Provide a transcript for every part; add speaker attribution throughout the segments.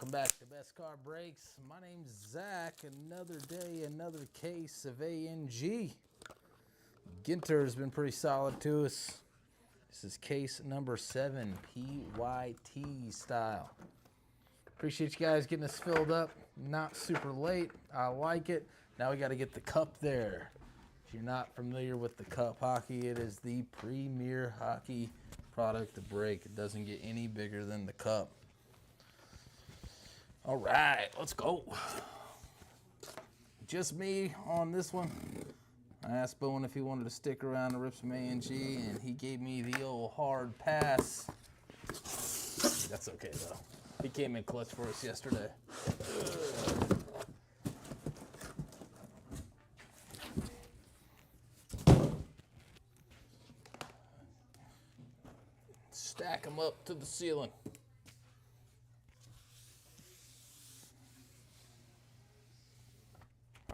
Speaker 1: Welcome back to Best Car Breaks. My name's Zach. Another day, another case of ANG. Ginter has been pretty solid to us. This is case number 7, PYT style. Appreciate you guys getting us filled up. Not super late. I like it. Now we got to get the cup there. If you're not familiar with the cup hockey, it is the premier hockey product to break. It doesn't get any bigger than the cup. All right, let's go. Just me on this one. I asked Bowen if he wanted to stick around to rip some ANG, and he gave me the old hard pass. That's okay, though. He came in clutch for us yesterday. Stack them up to the ceiling.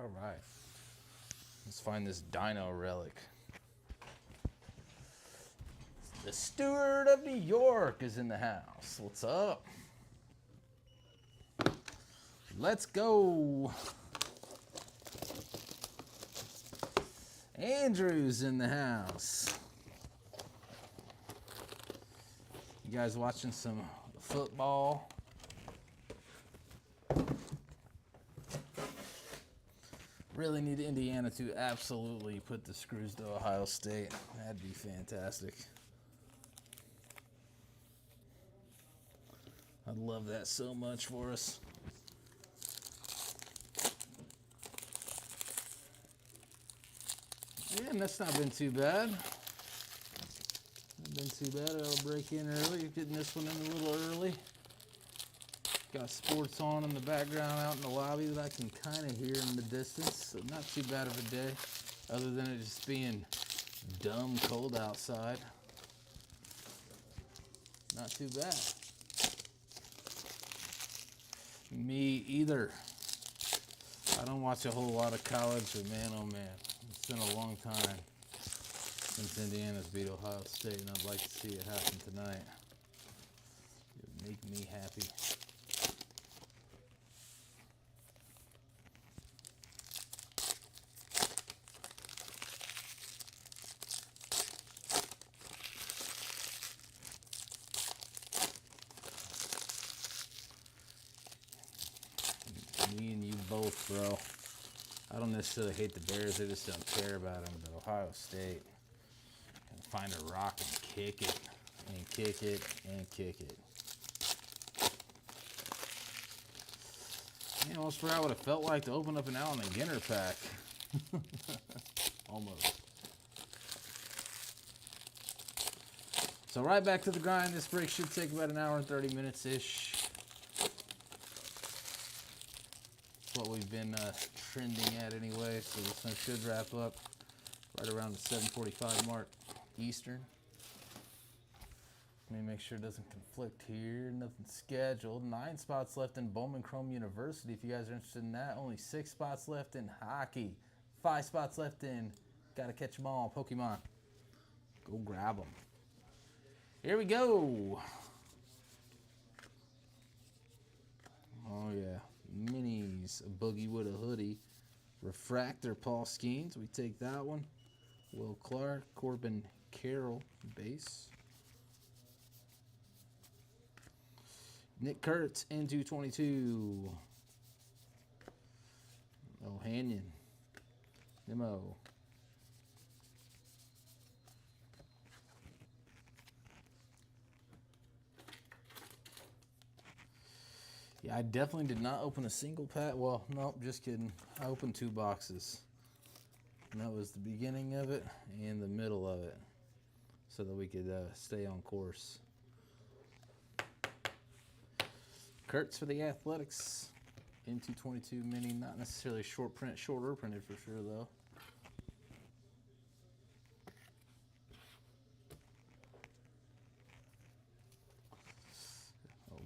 Speaker 1: All right, let's find this dino relic. The Steward of New York is in the house. What's up? Let's go. Andrew's in the house. You guys watching some football? Really need Indiana to absolutely put the screws to Ohio State. That'd be fantastic. I'd love that so much for us. Yeah, and that's not been too bad. Not been too bad. I'll break in early. Getting this one in a little early. Got sports on in the background out in the lobby that I can kind of hear in the distance. So not too bad of a day, other than it just being dumb cold outside. Not too bad. Me either. I don't watch a whole lot of college, but man, oh man, it's been a long time since Indiana's beat Ohio State, and I'd like to see it happen tonight. It would make me happy. Me and you both, bro. I don't necessarily hate the Bears. I just don't care about them. But Ohio State can find a rock and kick it, and kick it, and kick it. Man, I almost forgot what it felt like to open up an Allen and Ginter pack. Almost. So right back to the grind. This break should take about an hour and 30 minutes-ish. What we've been trending at anyway, so this one should wrap up right around the 7:45 mark Eastern. Let me make sure it doesn't conflict here. Nothing scheduled. 9 spots left in Bowman Chrome University. If you guys are interested in that, only 6 spots left in hockey. 5 spots left in Gotta Catch 'Em All Pokemon. Go grab them. Here we go. Oh yeah. Minis, a Boogie with a hoodie. Refractor, Paul Skeens. We take that one. Will Clark, Corbin Carroll, base. Nick Kurtz, N222. O'Hanion. Nemo. Yeah, I definitely did not open a single pack. Well, nope, just kidding. I opened 2 boxes. And that was the beginning of it and the middle of it, so that we could stay on course. Kurtz for the Athletics. N222 mini, not necessarily short print, shorter printed for sure though.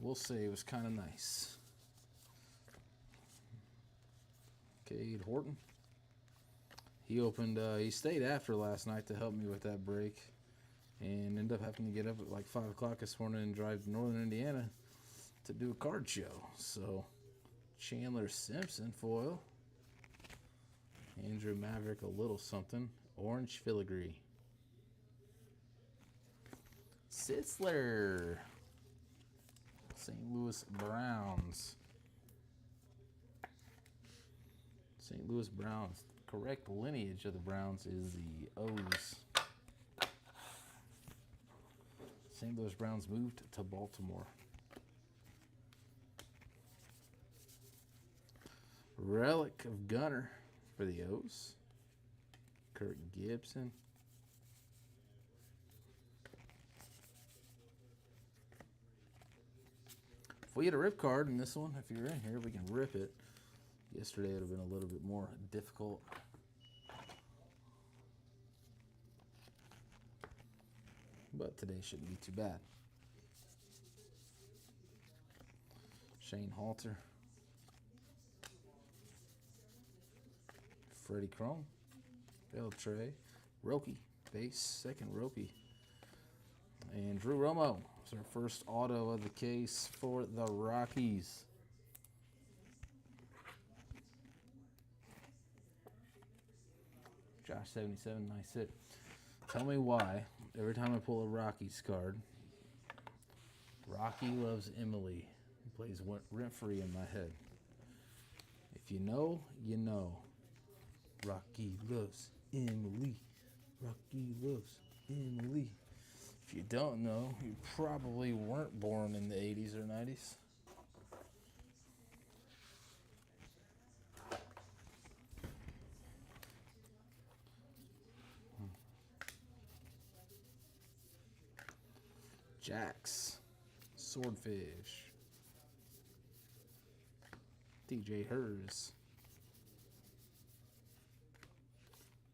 Speaker 1: We'll say it was kind of nice. Cade Horton. He stayed after last night to help me with that break, and ended up having to get up at like 5 o'clock this morning and drive to northern Indiana to do a card show. So Chandler Simpson foil. Andrew Maverick a little something. Orange filigree. Sitzler. St. Louis Browns. St. Louis Browns. Correct lineage of the Browns is the O's. St. Louis Browns moved to Baltimore. Relic of Gunner for the O's. Kirk Gibson. If we had a rip card in this one, if you're in here, we can rip it. Yesterday it would have been a little bit more difficult. But today shouldn't be too bad. Shane Halter. Freddie Chrome. Beltre. Roki. Base. Second Roki. And Drew Romo. It's our first auto of the case for the Rockies. Josh 77, nice hit. Tell me why, every time I pull a Rockies card, Rocky Loves Emily plays rent-free in my head. If you know, you know. Rocky loves Emily. Rocky loves Emily. If you don't know, you probably weren't born in the 80s or 90s. Jax, Swordfish, DJ Hers,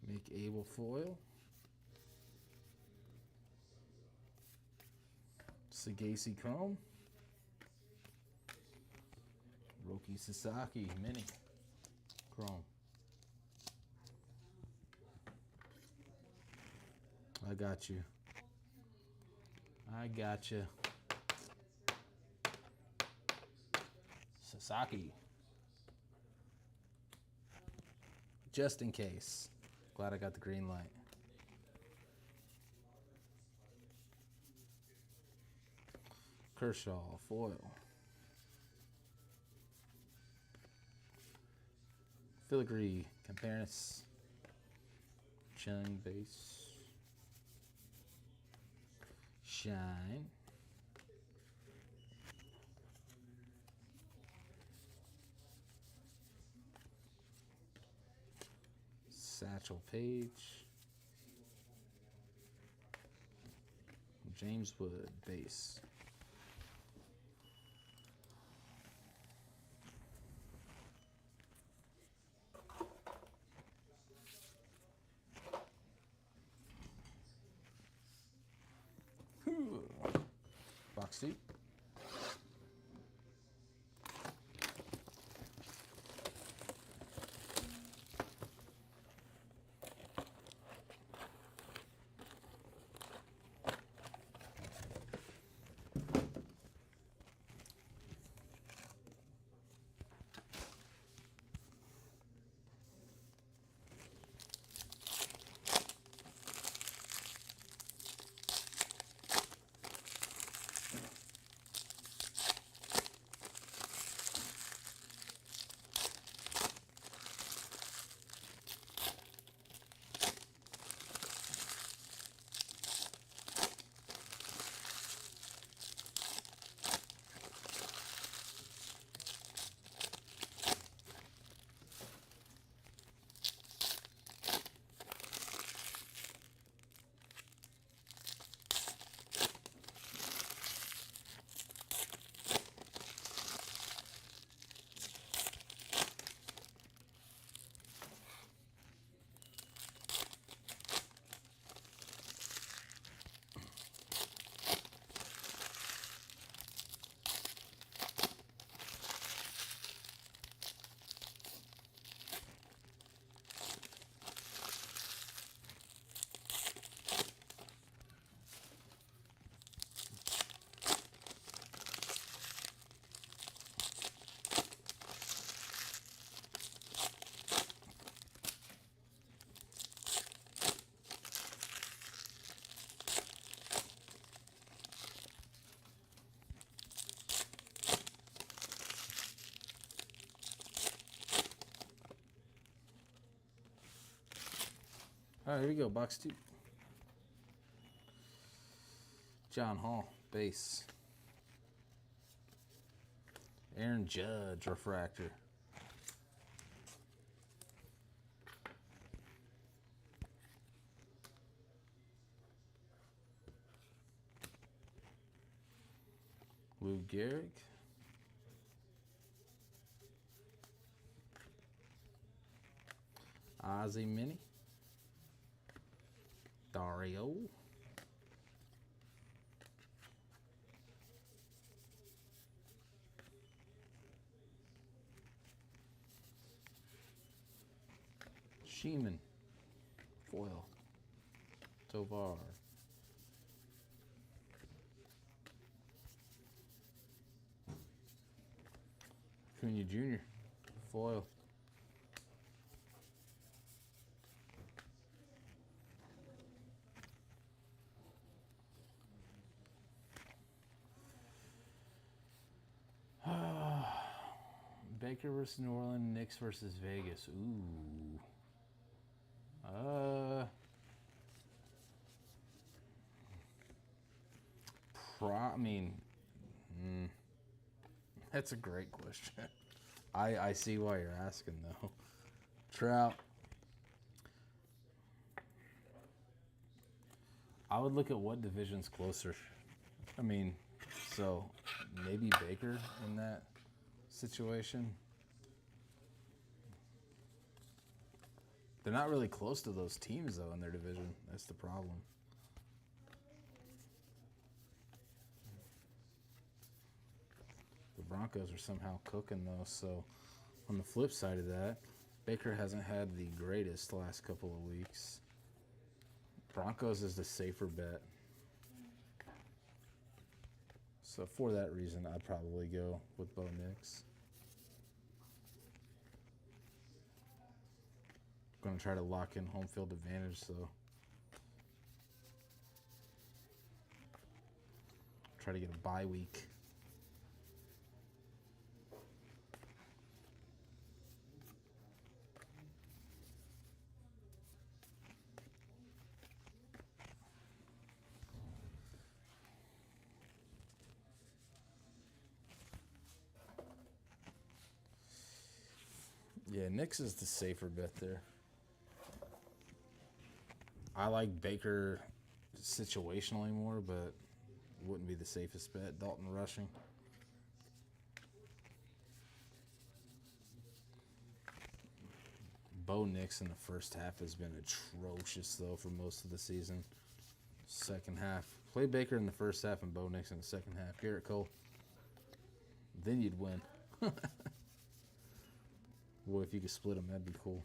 Speaker 1: Make Able foil, Sagasi Chrome, Roki Sasaki Mini Chrome. I got you. I gotcha. Sasaki. Just in case. Glad I got the green light. Kershaw, foil. Filigree, Campanis. Chung base. Shine. Satchel Page. James Wood, base. Box seat. All right, here we go. Box 2. John Hall, base. Aaron Judge, refractor. Lou Gehrig. Ozzie Mini. Dario. Sheeman. Foil. Tovar. Cunha Jr. Foil. Baker versus New Orleans, Knicks versus Vegas. Ooh. That's a great question. I see why you're asking, though. Trout. I would look at what division's closer. I mean, so maybe Baker in that situation. They're not really close to those teams, though, in their division. That's the problem. The Broncos are somehow cooking, though, so on the flip side of that, Baker hasn't had the greatest last couple of weeks. Broncos is the safer bet. So for that reason, I'd probably go with Bo Nix. I'm going to try to lock in home field advantage, so try to get a bye week. Yeah, Nix is the safer bet there. I like Baker situationally more, but wouldn't be the safest bet. Dalton rushing. Bo Nix in the first half has been atrocious, though, for most of the season. Second half. Play Baker in the first half and Bo Nix in the second half. Garrett Cole. Then you'd win. Boy, if you could split them, that'd be cool.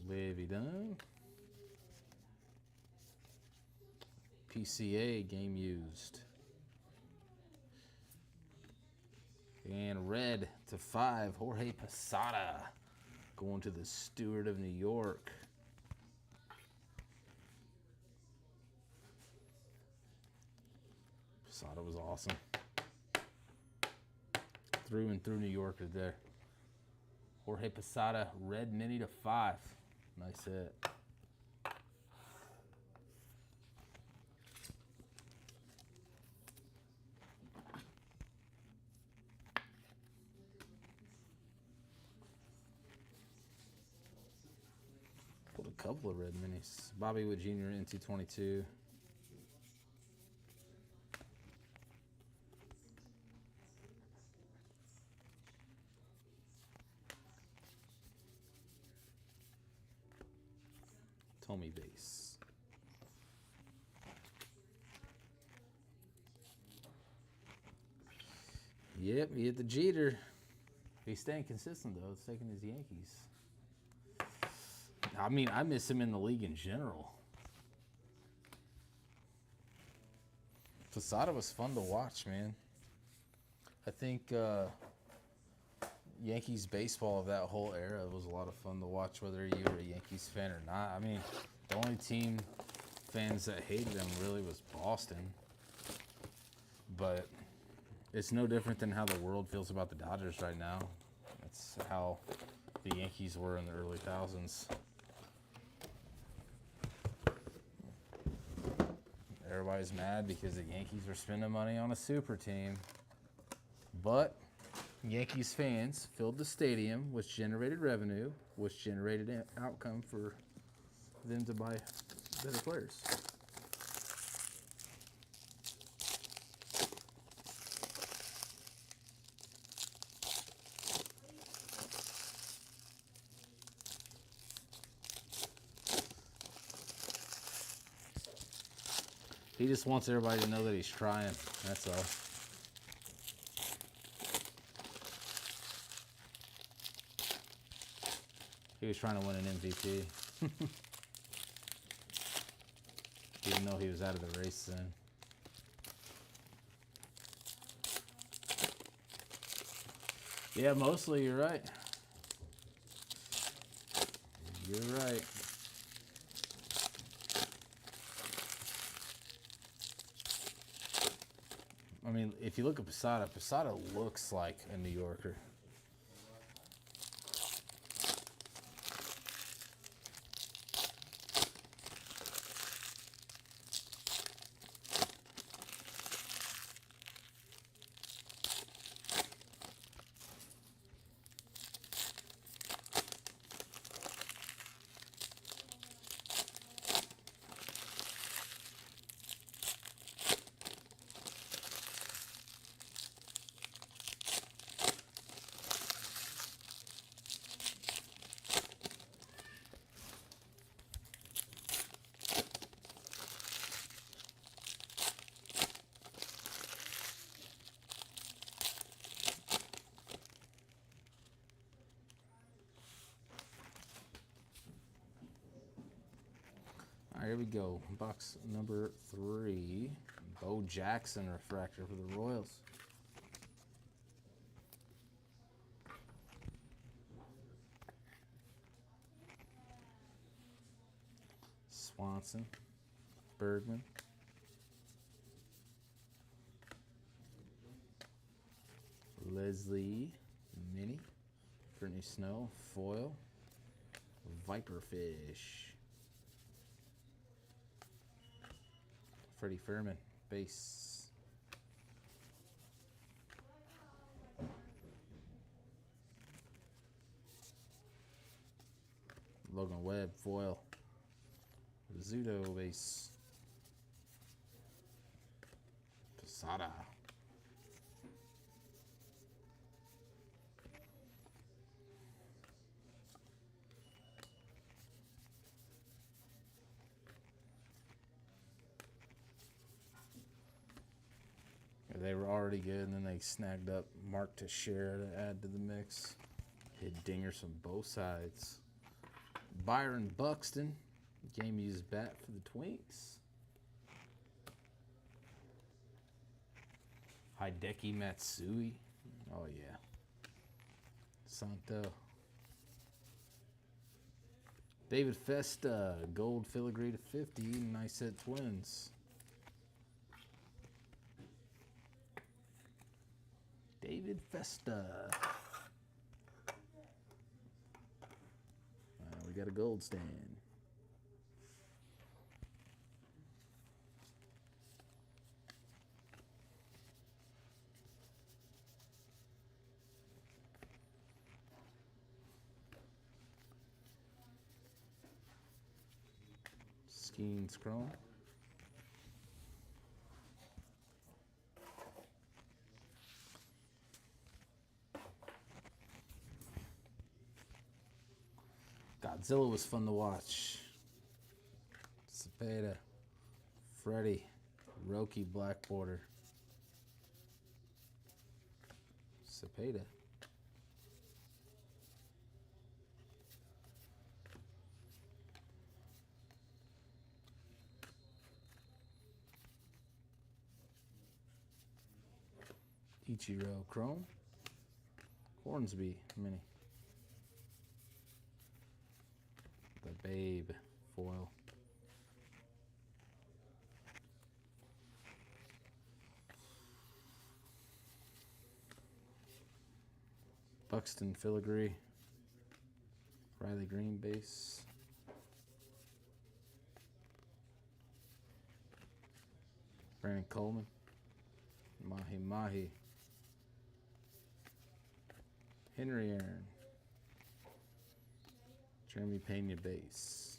Speaker 1: Levy done. PCA game used. And red /5, Jorge Posada going to the Stewart of New York. Posada was awesome. Through and through New Yorker there. Jorge Posada, red mini /5. Nice hit. Pulled a couple of red minis. Bobby Wood Jr. in 222. Tommy base. Yep, he hit the Jeter. He's staying consistent, though. It's taking his Yankees. I mean, I miss him in the league in general. Posada was fun to watch, man. I think Yankees baseball of that whole era was a lot of fun to watch, whether you were a Yankees fan or not. I mean, the only team fans that hated them really was Boston. but it's no different than how the world feels about the Dodgers right now. That's how the Yankees were in the early thousands. Everybody's mad because the Yankees are spending money on a super team. But Yankees fans filled the stadium, which generated revenue, which generated an outcome for them to buy better players. He just wants everybody to know that he's trying. That's all. He was trying to win an MVP. Even though he was out of the race then. Yeah, mostly you're right. You're right. I mean, if you look at Posada, Posada looks like a New Yorker. All right, here we go. Box number 3. Bo Jackson refractor for the Royals. Swanson, Bergman, Leslie, Mini, Brittany Snow, foil, Viperfish, Freddie Furman, base. Logan Webb, foil. Rizzuto, base. Posada. They were already good, and then they snagged up Mark Teixeira to add to the mix. Hit dingers from both sides. Byron Buxton, game used bat for the Twinks. Hideki Matsui, oh yeah. Santo. David Festa, gold filigree to 50, nice set Twins. David Festa. We got a gold stand. Skeens chrome. Godzilla was fun to watch. Cepeda, Freddie, Roki, black border. Cepeda. Ichiro, chrome. Hornsby, mini. The Babe, foil. Buxton Filigree. Riley Green base. Brandon Coleman. Mahi Mahi. Henry Aaron. Jeremy Pena base.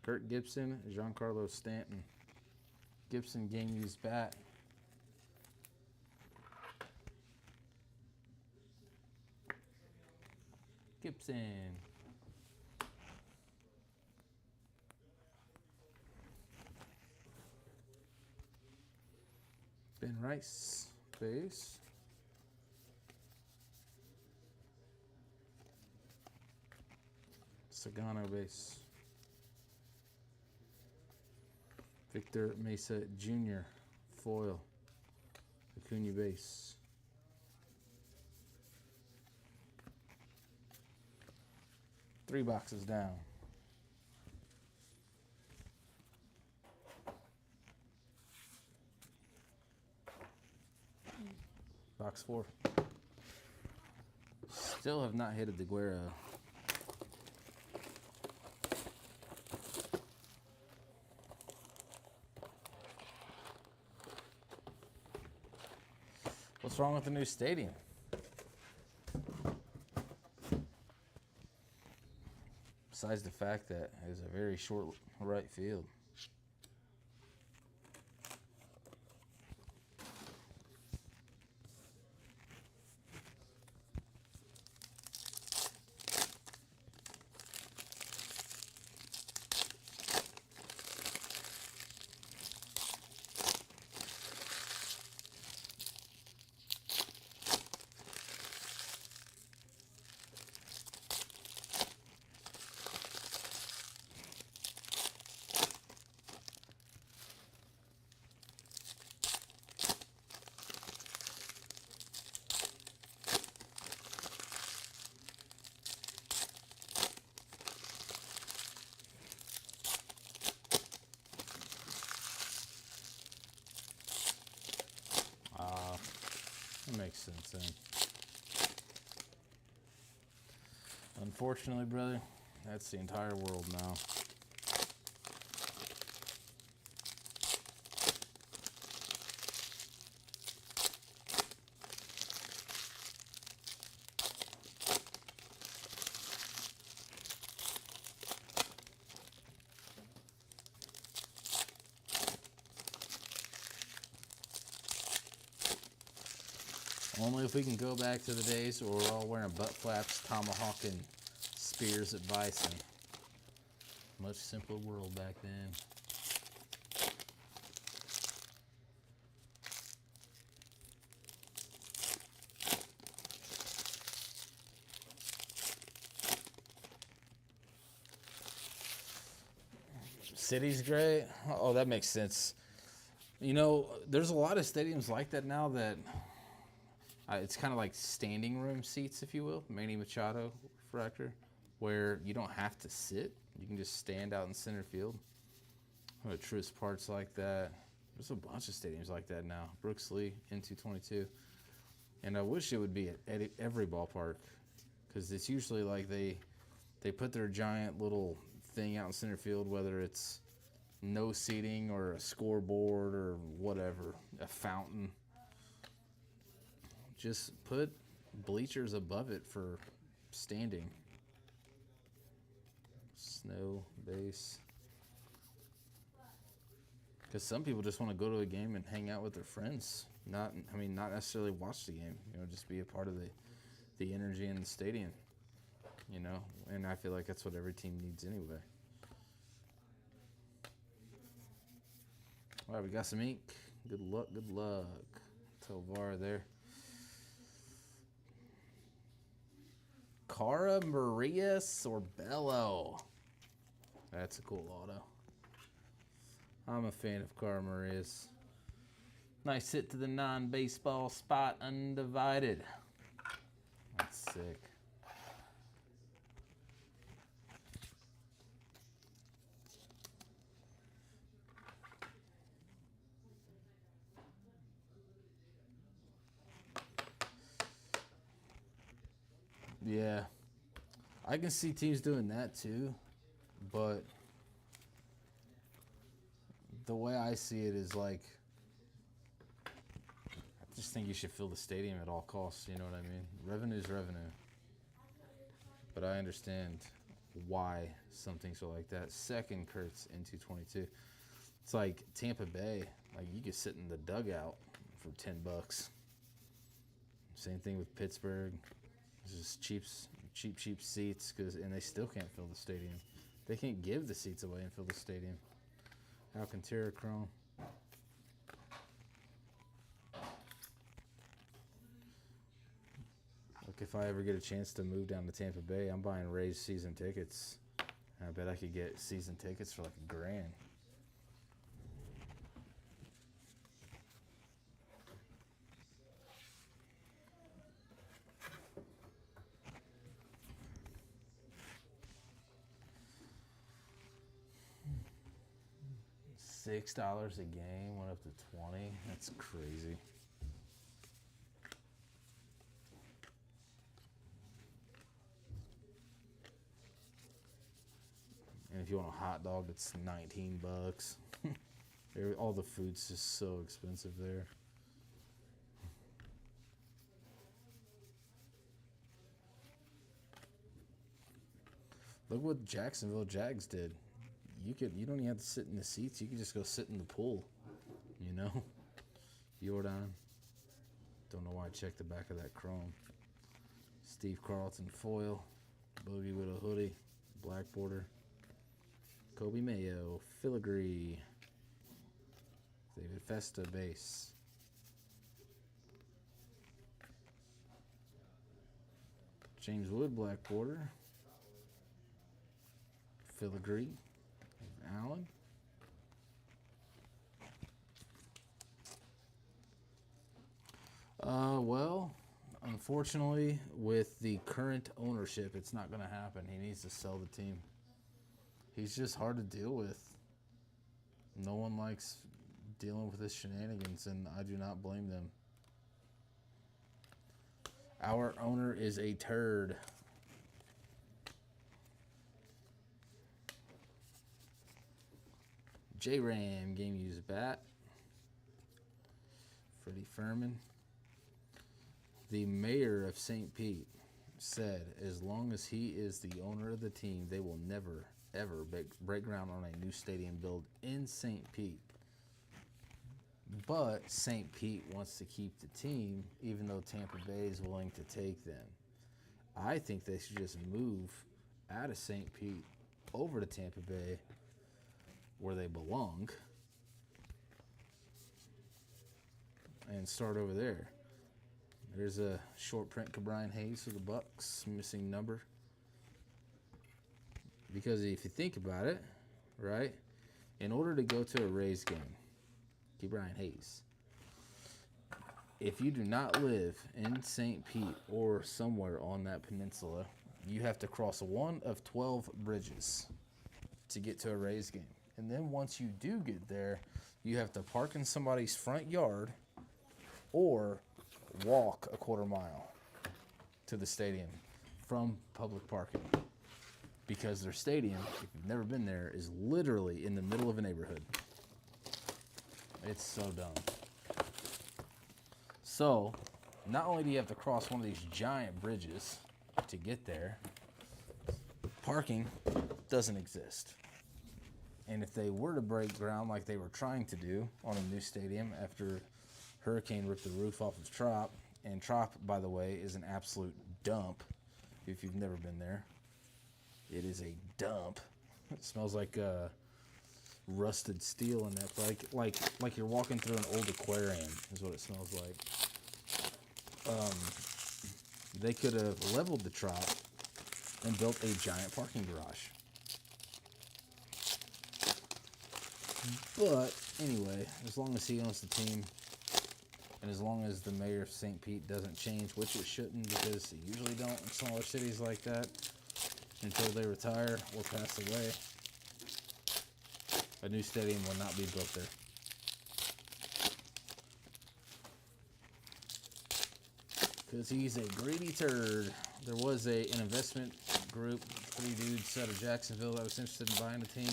Speaker 1: Kurt Gibson. Giancarlo Stanton. Gibson game used bat. Gibson. Ben Rice base. Sagano base. Victor Mesa Jr. foil. Acuna base. Three boxes down. Box 4. Still have not hit a DeGuerra. What's wrong with the new stadium? Besides the fact that it was a very short right field. That makes sense then. Unfortunately, brother, that's the entire world now. Only if we can go back to the days where we're all wearing butt flaps, tomahawking spears at bison. Much simpler world back then. City's great. Oh, that makes sense. You know, there's a lot of stadiums like that now that it's kind of like standing room seats, if you will. Manny Machado refractor, where you don't have to sit. You can just stand out in center field. Truist Park's like that. There's a bunch of stadiums like that now. Brooks Lee, N222. And I wish it would be at every ballpark, because it's usually like they put their giant little thing out in center field, whether it's no seating or a scoreboard or whatever, a fountain. Just put bleachers above it for standing. Snow base. Because some people just want to go to a game and hang out with their friends. Not necessarily watch the game. You know, just be a part of the energy in the stadium. You know, and I feel like that's what every team needs anyway. All right, we got some ink. Good luck, good luck. Tovar there. Cara Maria Sorbello. That's a cool auto. I'm a fan of Cara Maria's. Nice hit to the non-baseball spot, undivided. That's sick. Yeah. I can see teams doing that too, but the way I see it is like, I just think you should fill the stadium at all costs, you know what I mean? Revenue's revenue. But I understand why some things are like that. Second, Kurt's in 222. It's like Tampa Bay. Like, you could sit in the dugout for $10. Same thing with Pittsburgh. It's just cheap seats, and they still can't fill the stadium. They can't give the seats away and fill the stadium. Alcantara Chrome. Look, if I ever get a chance to move down to Tampa Bay, I'm buying Rays season tickets. I bet I could get season tickets for like $1,000. $6 a game, went up to 20. That's crazy. And if you want a hot dog, it's $19. All the food's just so expensive there. Look what Jacksonville Jags did. You don't even have to sit in the seats. You could just go sit in the pool. You know? Jordan. Don't know why I checked the back of that chrome. Steve Carlton foil. Boogie with a hoodie. Black border. Kobe Mayo. Filigree. David Festa base. James Wood black border. Filigree. Allen. Well, unfortunately, with the current ownership, it's not going to happen. He needs to sell the team. He's just hard to deal with. No one likes dealing with his shenanigans, and I do not blame them. Our owner is a turd. J-Ram, game used bat. Freddie Furman. The mayor of St. Pete said as long as he is the owner of the team, they will never, ever break ground on a new stadium build in St. Pete. But St. Pete wants to keep the team, even though Tampa Bay is willing to take them. I think they should just move out of St. Pete over to Tampa Bay, where they belong, and start over there. There's a short print Cabrian Hayes for the Bucks, missing number. Because if you think about it, right, in order to go to a Rays game, Cabrian Hayes, if you do not live in St. Pete or somewhere on that peninsula, you have to cross one of 12 bridges to get to a Rays game. And then once you do get there, you have to park in somebody's front yard or walk a quarter mile to the stadium from public parking. Because their stadium, if you've never been there, is literally in the middle of a neighborhood. It's so dumb. So, not only do you have to cross one of these giant bridges to get there, parking doesn't exist. And if they were to break ground like they were trying to do on a new stadium after Hurricane ripped the roof off of Trop, and Trop, by the way, is an absolute dump if you've never been there. It is a dump. It smells like rusted steel in that, like you're walking through an old aquarium is what it smells like. They could have leveled the Trop and built a giant parking garage. But anyway, as long as he owns the team, and as long as the mayor of St. Pete doesn't change, which it shouldn't, because they usually don't in smaller cities like that, until they retire or pass away, a new stadium will not be built there. Because he's a greedy turd. there was an investment group, 3 dudes out of Jacksonville that was interested in buying the team,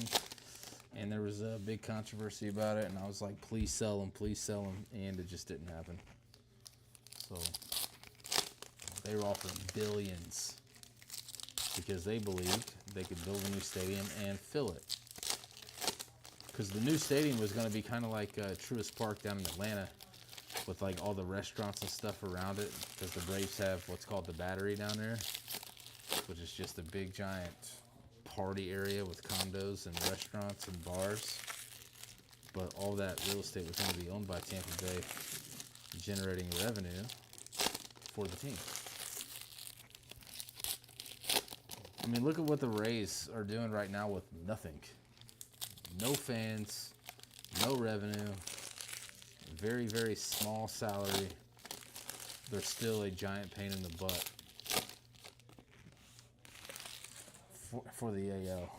Speaker 1: and there was a big controversy about it, and I was like, please sell them, and it just didn't happen. So they were offering billions because they believed they could build a new stadium and fill it. Because the new stadium was going to be kind of like Truist Park down in Atlanta, with like all the restaurants and stuff around it, because the Braves have what's called the Battery down there, which is just a big giant party area with condos and restaurants and bars. But all that real estate was going to be owned by Tampa Bay, generating revenue for the team. I mean, look at what the Rays are doing right now with nothing. No fans, no revenue, very, very small salary. They're still a giant pain in the butt for the AL.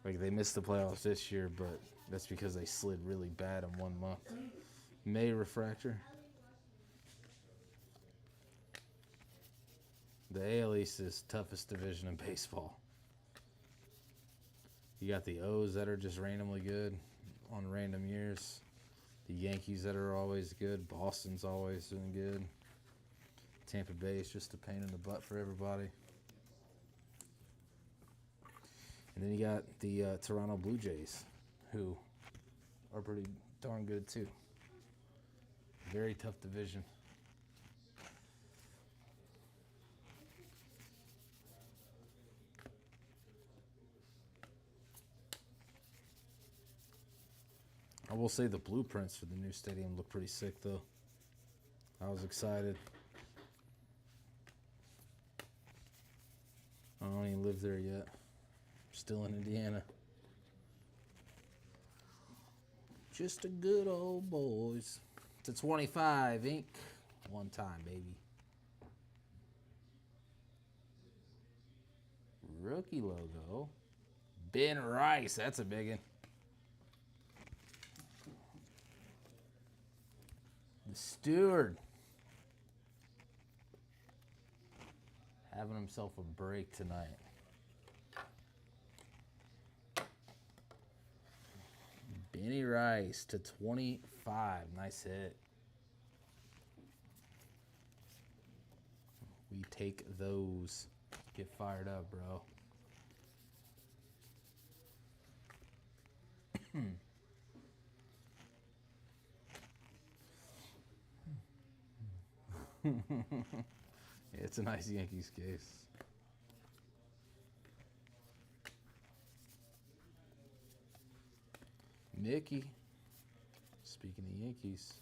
Speaker 1: Like, they missed the playoffs this year, but that's because they slid really bad in 1 month. May refractor. The AL East is toughest division in baseball. You got the O's that are just randomly good on random years. The Yankees that are always good. Boston's always doing good. Tampa Bay is just a pain in the butt for everybody. And then you got the Toronto Blue Jays, who are pretty darn good too. Very tough division. I will say the blueprints for the new stadium look pretty sick, though. I was excited. I don't even live there yet. Still in Indiana. Just a good old boys. It's a 25 ink. One time, baby. Rookie logo. Ben Rice. That's a big one. The Steward. Having himself a break tonight. Benny Rice to 25. Nice hit. We take those. Get fired up, bro. It's a nice Yankees case. Mickey. Speaking of Yankees,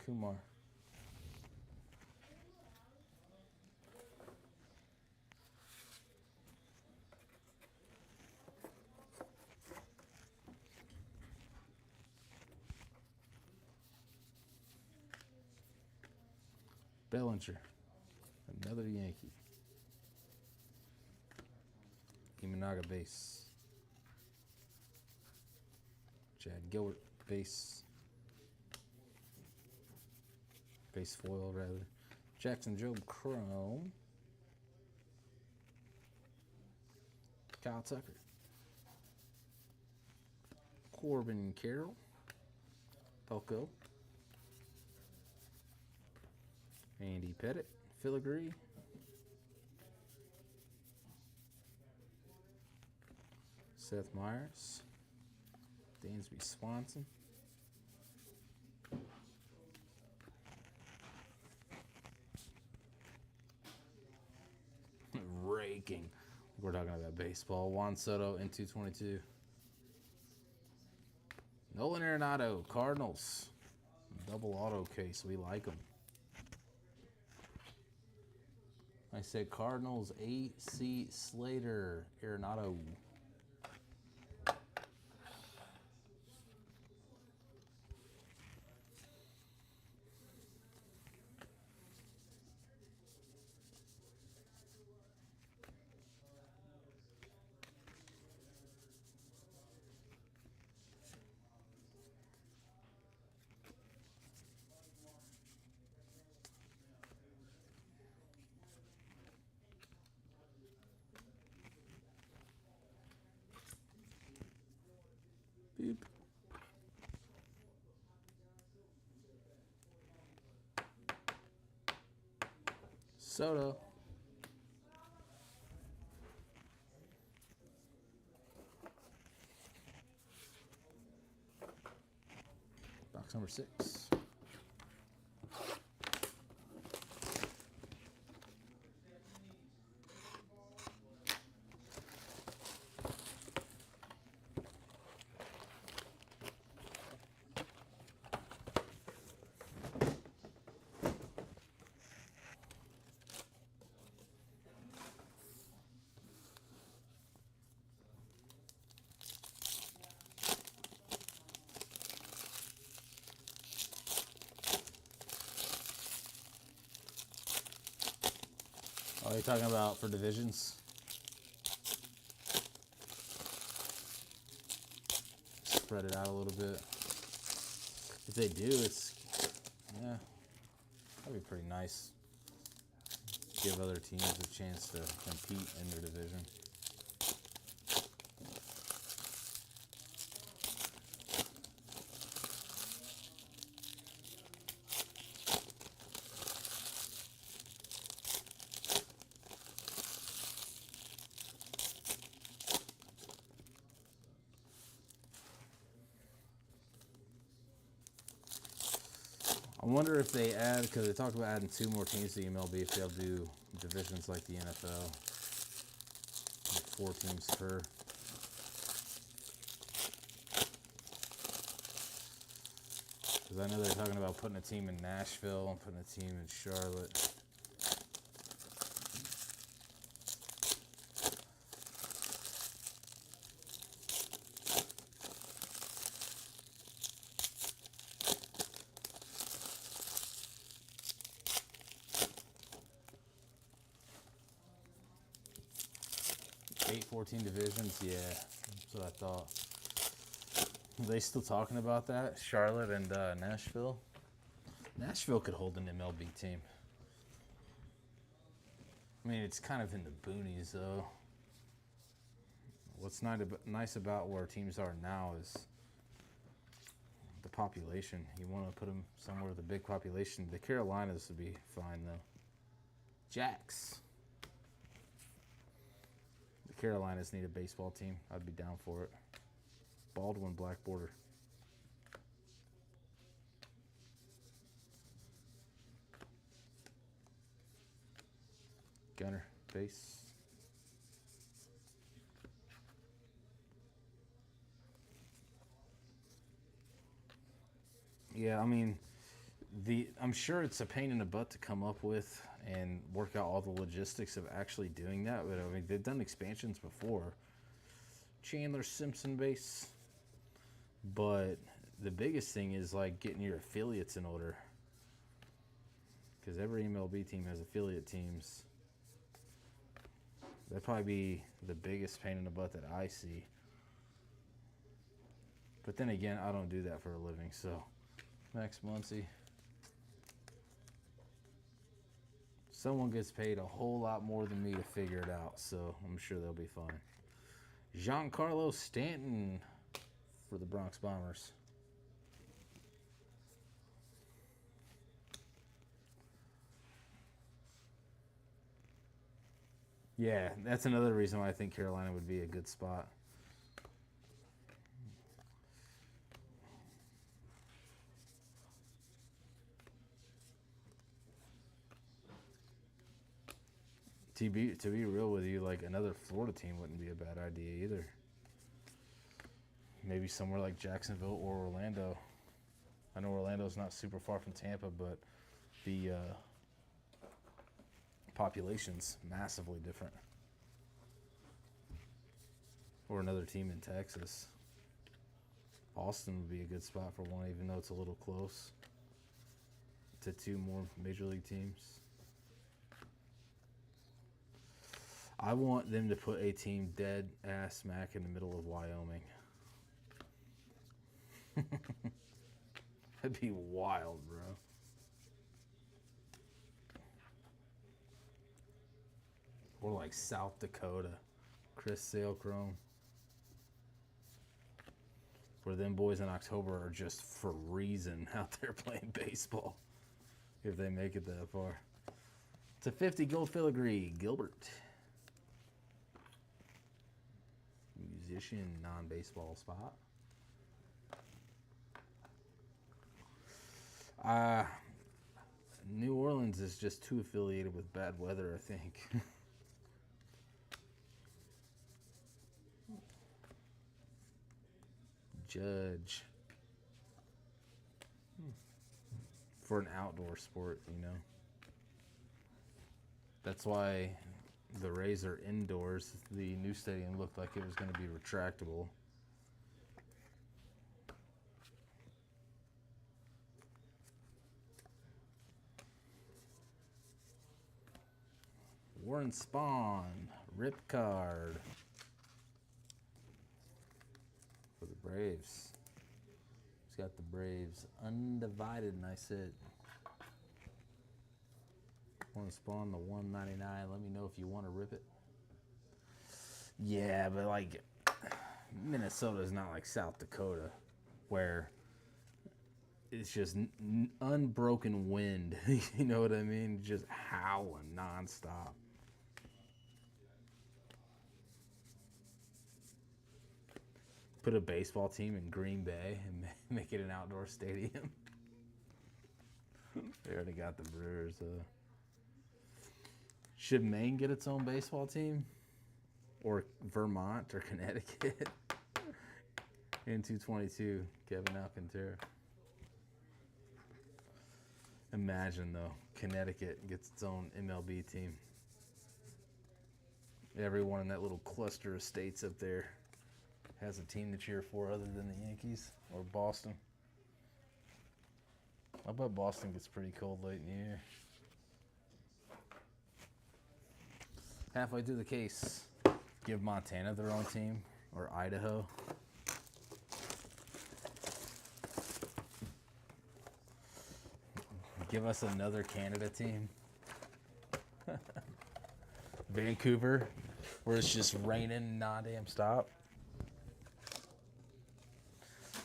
Speaker 1: Kumar. Bellinger. Another Yankee. Imanaga base. Chad Gilbert base. Base foil, rather. Jackson Jobe chrome. Kyle Tucker. Corbin Carroll. Pelko. Andy Pettit. Filigree. Seth Myers. Dansby Swanson. Raking. We're talking about baseball. Juan Soto in 222. Nolan Arenado, Cardinals. Double auto case. We like them. I said Cardinals, A.C. Slater, Arenado. Beep. Soto. Box number 6. Are you talking about for divisions? Spread it out a little bit. If they do, it's, yeah, that'd be pretty nice. Give other teams a chance to compete in their division. I wonder if they add, because they talked about adding 2 more teams to MLB, if they'll do divisions like the NFL, like 4 teams per. Because I know they're talking about putting a team in Nashville and putting a team in Charlotte. 14 divisions, yeah, that's what I thought. Are they still talking about that? Charlotte and Nashville? Nashville could hold an MLB team. I mean, it's kind of in the boonies, though. What's nice about where teams are now is the population. You want to put them somewhere with a big population. The Carolinas would be fine, though. Jacks. The Carolinas need a baseball team. I'd be down for it. Baldwin, black border. Gunner, base. Yeah, I mean, I'm sure it's a pain in the butt to come up with and work out all the logistics of actually doing that. But I mean, they've done expansions before. Chandler Simpson base. But the biggest thing is like getting your affiliates in order. Because every MLB team has affiliate teams. That'd probably be the biggest pain in the butt that I see. But then again, I don't do that for a living, so. Max Muncy. Someone gets paid a whole lot more than me to figure it out, so I'm sure they'll be fine. Giancarlo Stanton for the Bronx Bombers. Yeah, that's another reason why I think Carolina would be a good spot. To be real with you, like another Florida team wouldn't be a bad idea either. Maybe somewhere like Jacksonville or Orlando. I know Orlando's not super far from Tampa, but the population's massively different. Or another team in Texas. Austin would be a good spot for one, even though it's a little close to 2 more major league teams. I want them to put a team dead ass smack in the middle of Wyoming. That'd be wild, bro. Or like South Dakota. Chris Sale Chrome. where them boys in October are just freezing out there playing baseball if they make it that far. It's a 50 gold filigree, Gilbert. Musician, non-baseball spot. New Orleans is just too affiliated with bad weather, I think. Judge. For an outdoor sport, you know. That's why the Rays are indoors. The new stadium looked like it was going to be retractable. Warren Spahn, rip card for the Braves. He's got the Braves undivided, nice hit. Warren Spahn, the 199. Let me know if you want to rip it. Yeah, but like Minnesota is not like South Dakota, where it's just unbroken wind. You know what I mean? Just howling nonstop. Put a baseball team in Green Bay and make it an outdoor stadium. They already got the Brewers. Should Maine get its own baseball team? Or Vermont or Connecticut? In 222, Kevin Alcantara. Imagine, though, Connecticut gets its own MLB team. Everyone in that little cluster of states up there has a team to cheer for other than the Yankees or Boston. I bet Boston gets pretty cold late in the year. Halfway through the case, give Montana their own team or Idaho. Give us another Canada team. Vancouver, where it's just raining non-damn stop.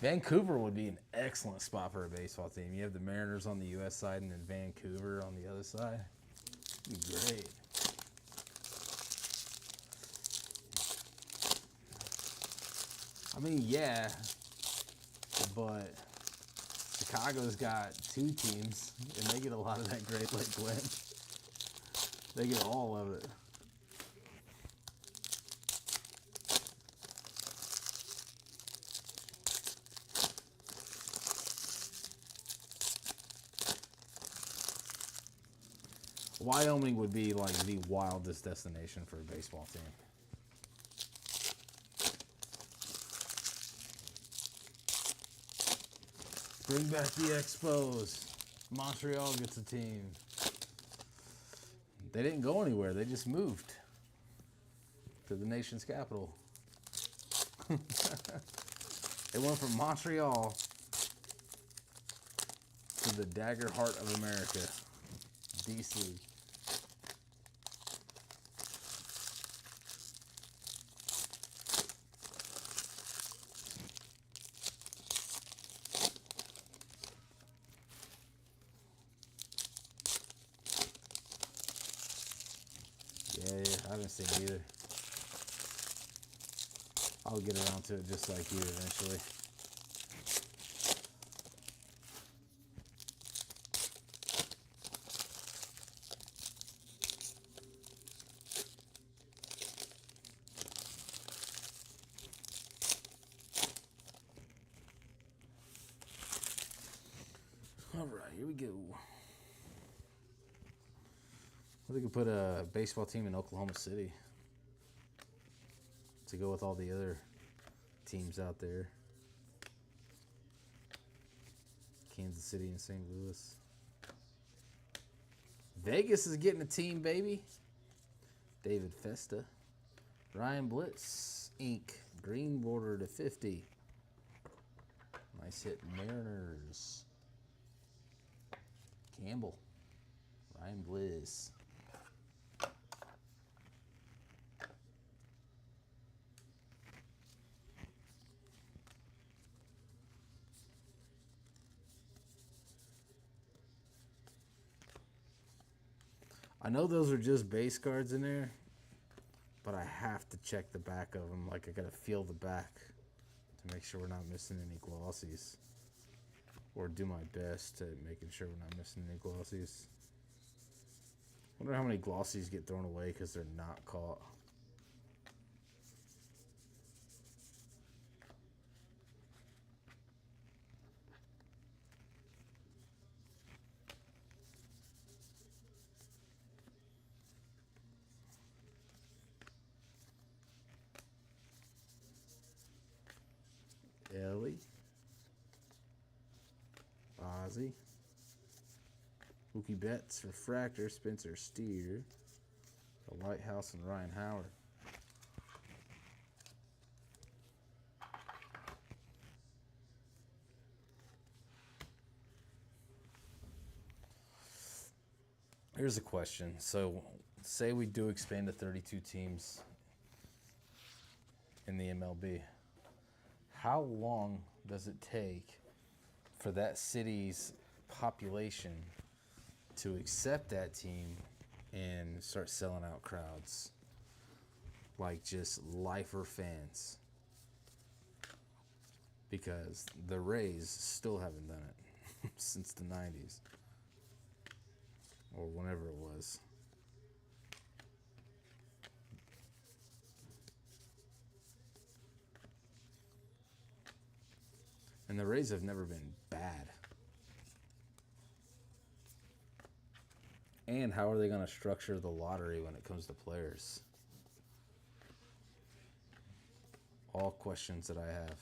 Speaker 1: Vancouver would be an excellent spot for a baseball team. You have the Mariners on the U.S. side and then Vancouver on the other side. It'd be great. I mean, yeah, but Chicago's got two teams, and they get a lot of that Great Lake wind. They get all of it. Wyoming would be like the wildest destination for a baseball team. Bring back the Expos. Montreal gets a team. They didn't go anywhere. They just moved to the nation's capital. It went from Montreal to the dagger heart of America, D.C. Yeah, I haven't seen it either. I'll get around to it just like you eventually. All right, here we go. We could put a baseball team in Oklahoma City to go with all the other teams out there. Kansas City and St. Louis. Vegas is getting a team, baby. David Festa. Ryan Blitz, Inc. Green border to 50. Nice hit, Mariners. Campbell. Ryan Bliss. I know those are just base cards in there, but I have to check the back of them. Like, I gotta feel the back to make sure we're not missing any glossies. Or do my best to making sure we're not missing any glossies. Wonder how many glossies get thrown away because they're not caught. Ellie, Ozzy, Mookie Betts, Refractor, Spencer Steer, the Lighthouse, and Ryan Howard. Here's a question. So, say we do expand to 32 teams in the MLB. How long does it take for that city's population to accept that team and start selling out crowds? Like, just lifer fans. Because the Rays still haven't done it since the 90s. Or whenever it was. And the Rays have never been bad. And how are they going to structure the lottery when it comes to players? All questions that I have.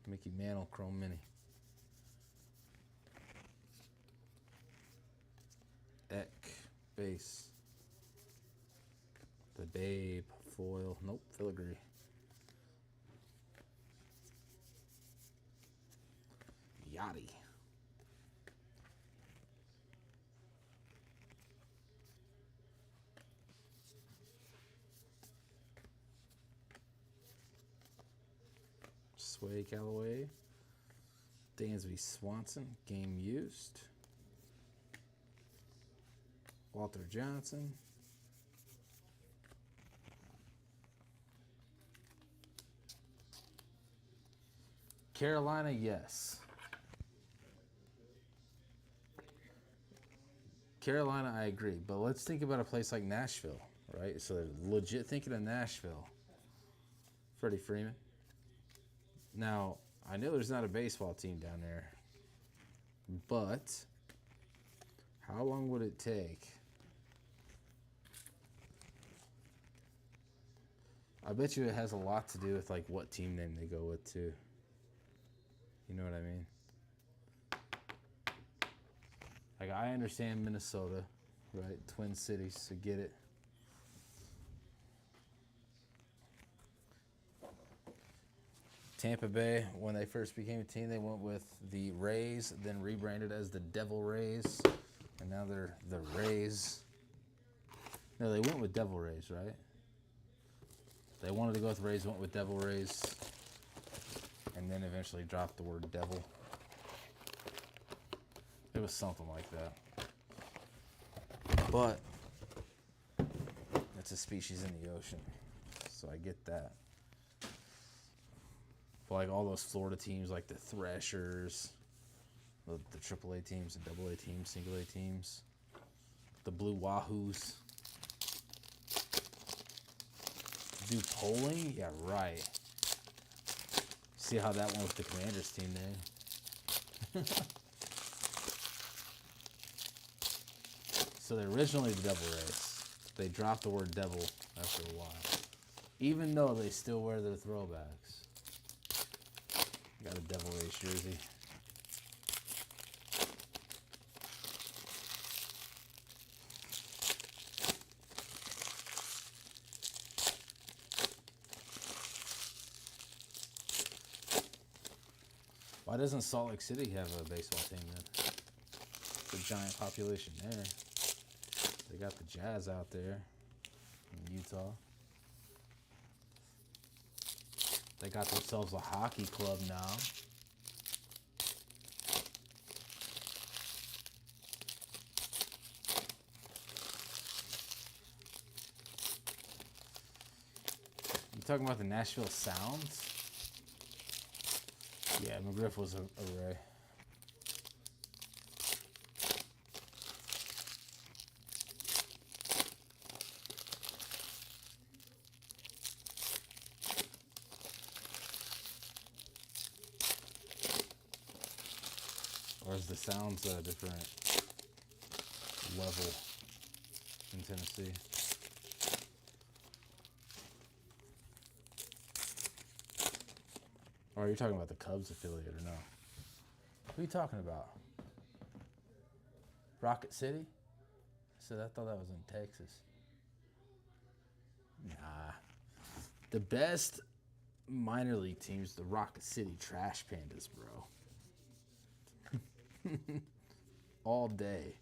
Speaker 1: Mickey Mantle, Chrome Mini. Eck, base. The Babe, foil. Nope, filigree. Yachty. Sway Callaway. Dansby Swanson, game used. Walter Johnson. Carolina, yes. Carolina, I agree. But let's think about a place like Nashville, right? So they're legit thinking of Nashville. Freddie Freeman. Now, I know there's not a baseball team down there. But how long would it take? I bet you it has a lot to do with, like, what team name they go with, too. You know what I mean? Like, I understand Minnesota, right? Twin Cities, so get it. Tampa Bay, when they first became a team, they went with the Rays, then rebranded as the Devil Rays, and now they're the Rays. No, they went with Devil Rays, right? They wanted to go with Rays, went with Devil Rays, and then eventually dropped the word devil. It was something like that. But it's a species in the ocean, so I get that. But like all those Florida teams, like the Threshers, the AAA teams, the AA teams, single A teams, the Blue Wahoos. Do polling? Yeah, right. See how that went with the Commanders team name. So they're originally the Devil Rays. They dropped the word devil after a while. Even though they still wear their throwbacks. Got a Devil Rays jersey. Why doesn't Salt Lake City have a baseball team then? It's a giant population there. They got the Jazz out there in Utah. They got themselves a hockey club now. talking about the Nashville Sounds? Yeah, McGriff was a Ray. Or is the Sounds a different level in Tennessee? Or are you talking about the Cubs affiliate or no? Who are you talking about? Rocket City? I said I thought that was in Texas. Nah. The best minor league teams, the Rocket City Trash Pandas, bro. All day.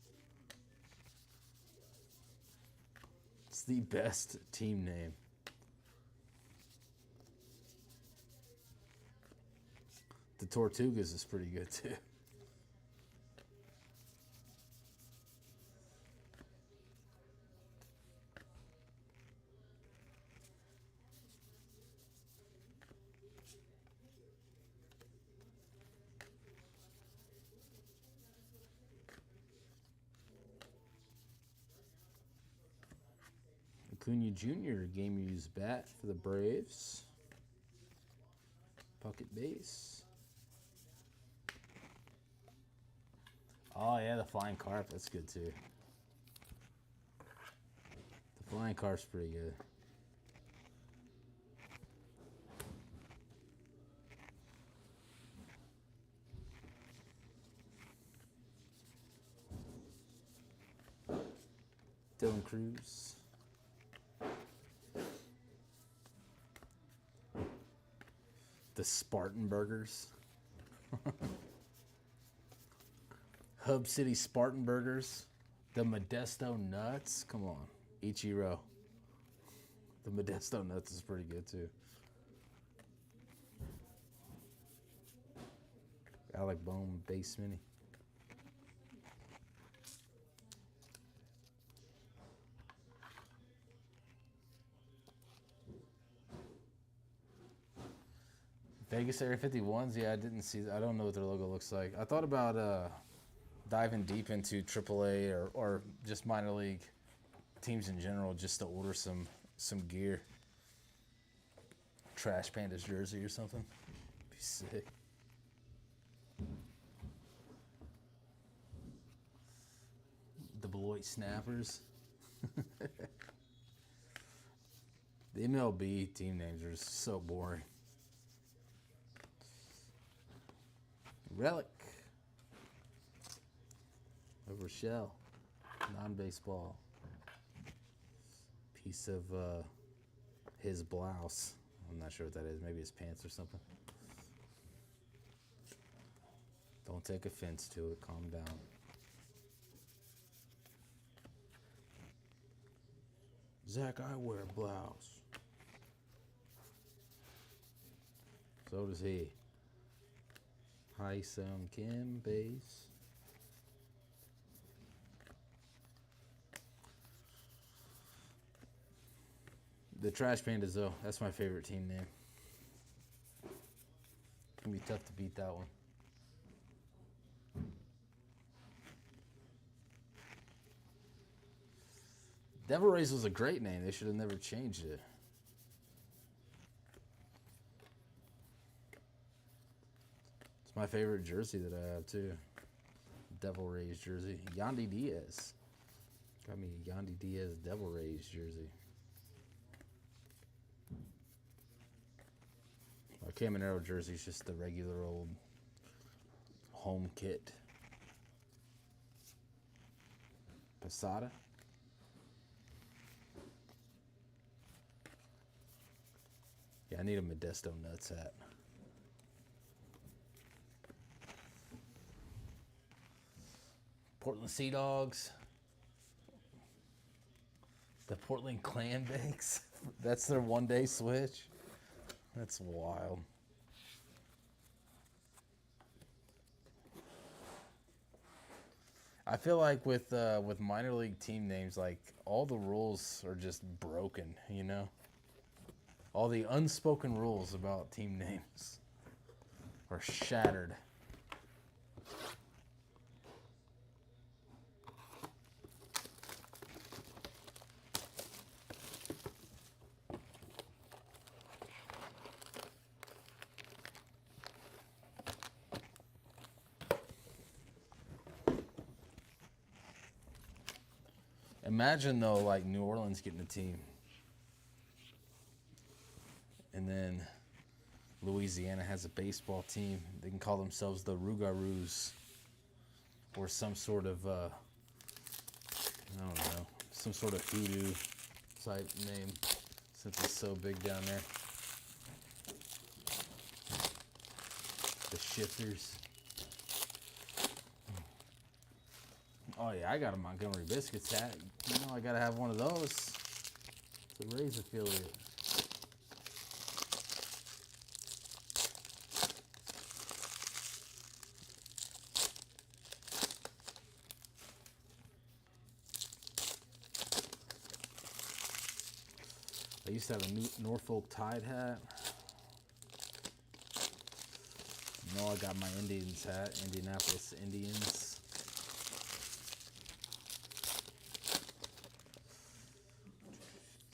Speaker 1: It's the best team name. The Tortugas is pretty good too. Acuna Jr. game used bat for the Braves. Pocket base. Oh yeah, the Flying Carp, that's good too. The Flying Carp's pretty good. Dylan Cruz. The Spartan Burgers. Hub City Spartan Burgers. The Modesto Nuts. Come on. Ichiro. The Modesto Nuts is pretty good too. Alec Bohm base mini. Vegas Area 51s, yeah, I didn't see. I don't know what their logo looks like. I thought about diving deep into AAA or just minor league teams in general, just to order some gear. Trash Pandas jersey or something. Be sick. The Beloit Snappers. The MLB team names are so boring. Relic. Over shell. Non-baseball. Piece of his blouse. I'm not sure what that is. Maybe his pants or something. Don't take offense to it. Calm down. Zach, I wear a blouse. So does he. Hi Sung Kim base. The Trash Pandas, though, that's my favorite team name. It's gonna be tough to beat that one. Devil Rays was a great name. They should have never changed it. It's my favorite jersey that I have, too. Devil Rays jersey. Yandy Diaz. Got me a Yandy Diaz Devil Rays jersey. My Caminero jersey is just the regular old home kit. Posada. Yeah, I need a Modesto Nuts hat. Portland Sea Dogs. The Portland Clan Bakes. That's their one-day switch. That's wild. I feel like with minor league team names, like all the rules are just broken, you know? All the unspoken rules about team names are shattered. Imagine though, like New Orleans getting a team, and then Louisiana has a baseball team. They can call themselves the Rougarous, or some sort of I don't know, some sort of hoodoo type name, since it's so big down there. The Shifters. Oh yeah, I got a Montgomery Biscuits hat. You know I gotta have one of those. It's a Rays affiliate. I used to have a Norfolk Tide hat. You know I got my Indians hat, Indianapolis Indians.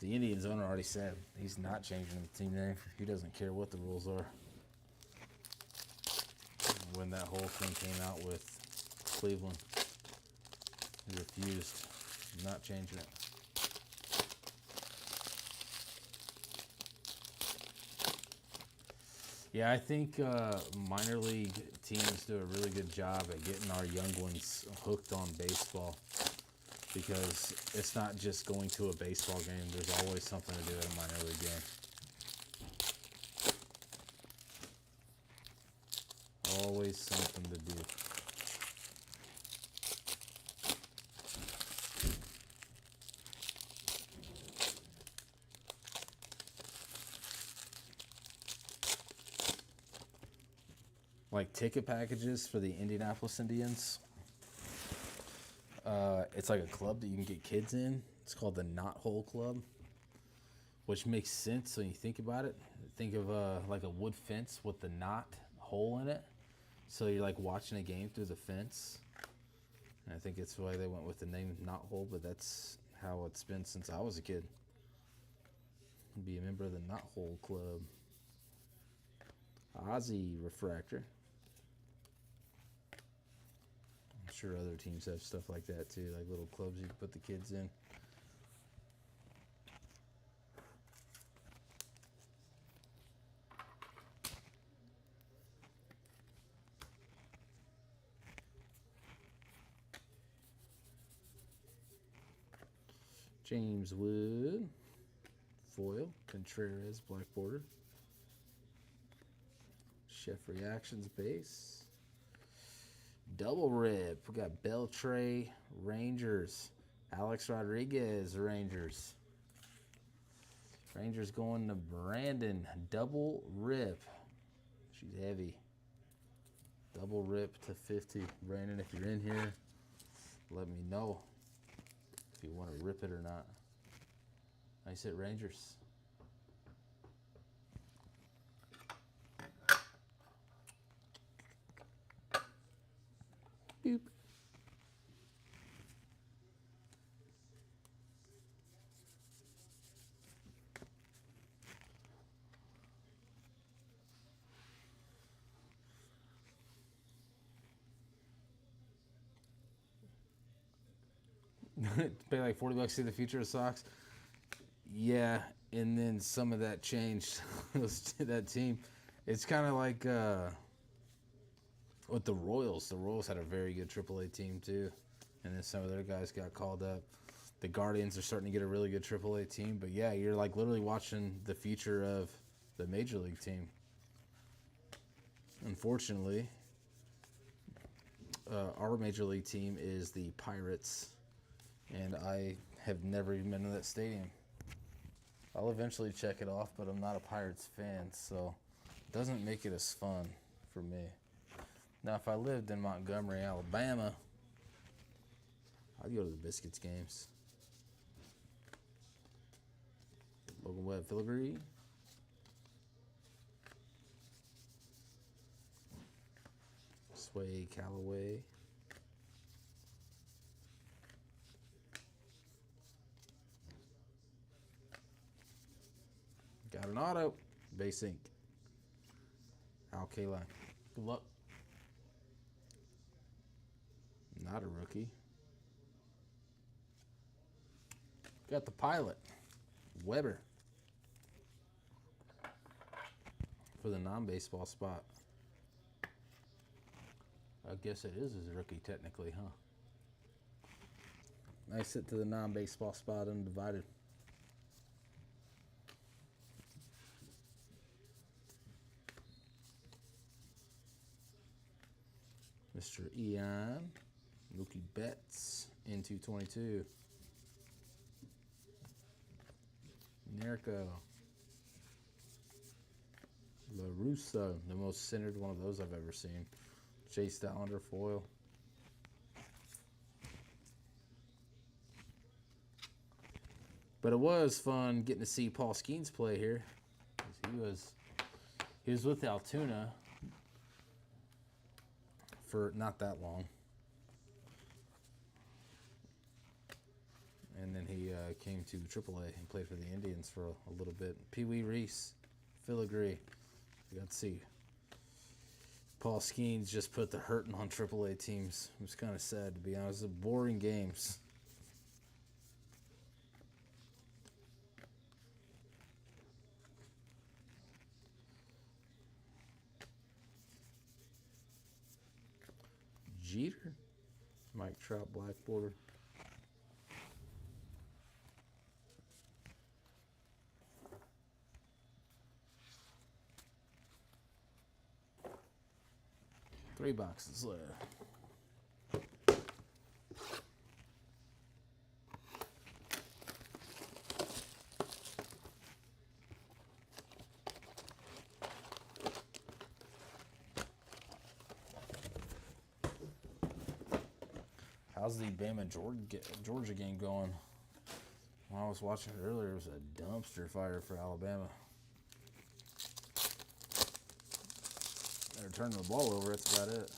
Speaker 1: The Indians owner already said he's not changing the team name. He doesn't care what the rules are. When that whole thing came out with Cleveland, he refused, not changing it. Yeah, I think minor league teams do a really good job at getting our young ones hooked on baseball, because it's not just going to a baseball game. There's always something to do at a minor league game. Always something to do. Like ticket packages for the Indianapolis Indians. It's like a club that you can get kids in. It's called the Knot Hole Club, which makes sense when you think about it. Think of like a wood fence with the knot hole in it. So you're like watching a game through the fence. And I think it's why they went with the name Knot Hole, but that's how it's been since I was a kid. Be a member of the Knot Hole Club. Ozzy Refractor. I'm sure other teams have stuff like that too, like little clubs you can put the kids in. James Wood, foil, Contreras, black border. Chef Reactions base. Double rip. We got Beltray, Rangers. Alex Rodriguez, Rangers. Rangers going to Brandon. Double rip. She's heavy. Double rip to 50. Brandon, if you're in here, let me know if you want to rip it or not. Nice hit, Rangers. Boop. Pay like $40 to see the future of socks. Yeah, and then some of that changed that team. It's kind of like with the Royals. The Royals had a very good AAA team too, and then some of their guys got called up. The Guardians are starting to get a really good AAA team, but yeah, you're like literally watching the future of the Major League team. Unfortunately, our Major League team is the Pirates, and I have never even been to that stadium. I'll eventually check it off, but I'm not a Pirates fan, so it doesn't make it as fun for me. Now, if I lived in Montgomery, Alabama, I'd go to the Biscuits games. Logan Webb filigree. Sway Callaway. Got an auto. Base ink. Al Kaline. Good luck. Not a rookie. Got the pilot. Weber. For the non-baseball spot. I guess it is his rookie technically, huh? Nice hit to the non-baseball spot, undivided. Mr. Eon. Mookie Betts in 222. Nerco. LaRusso, the most centered one of those I've ever seen. Chase Dollander foil. But it was fun getting to see Paul Skeens play here. He was with Altoona for not that long. And then he came to AAA and played for the Indians for a little bit. Pee Wee Reese, Filigree. You got to see. Paul Skeens just put the hurting on AAA teams. It was kind of sad, to be honest. It was boring games. Jeter. Mike Trout, black border. Three boxes left. How's the Bama Georgia game going? When I was watching it earlier, it was a dumpster fire for Alabama. They're turning the ball over, that's about it.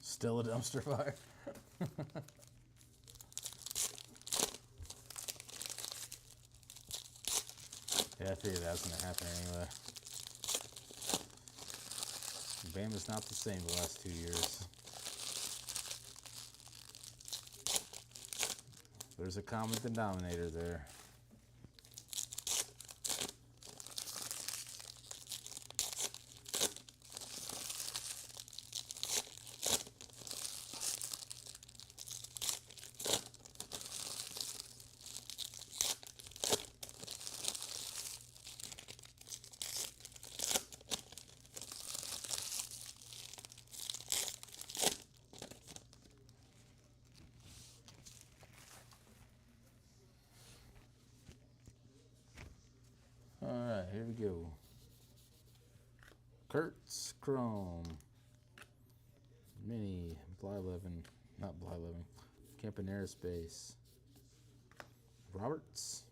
Speaker 1: Still a dumpster fire. Yeah, I figured that was going to happen anyway. Bama's not the same the last 2 years. There's a common denominator there. Alright, here we go. Kurtz Chrome. Mini, Blyleven, not Blyleven, Campanera Space. Roberts,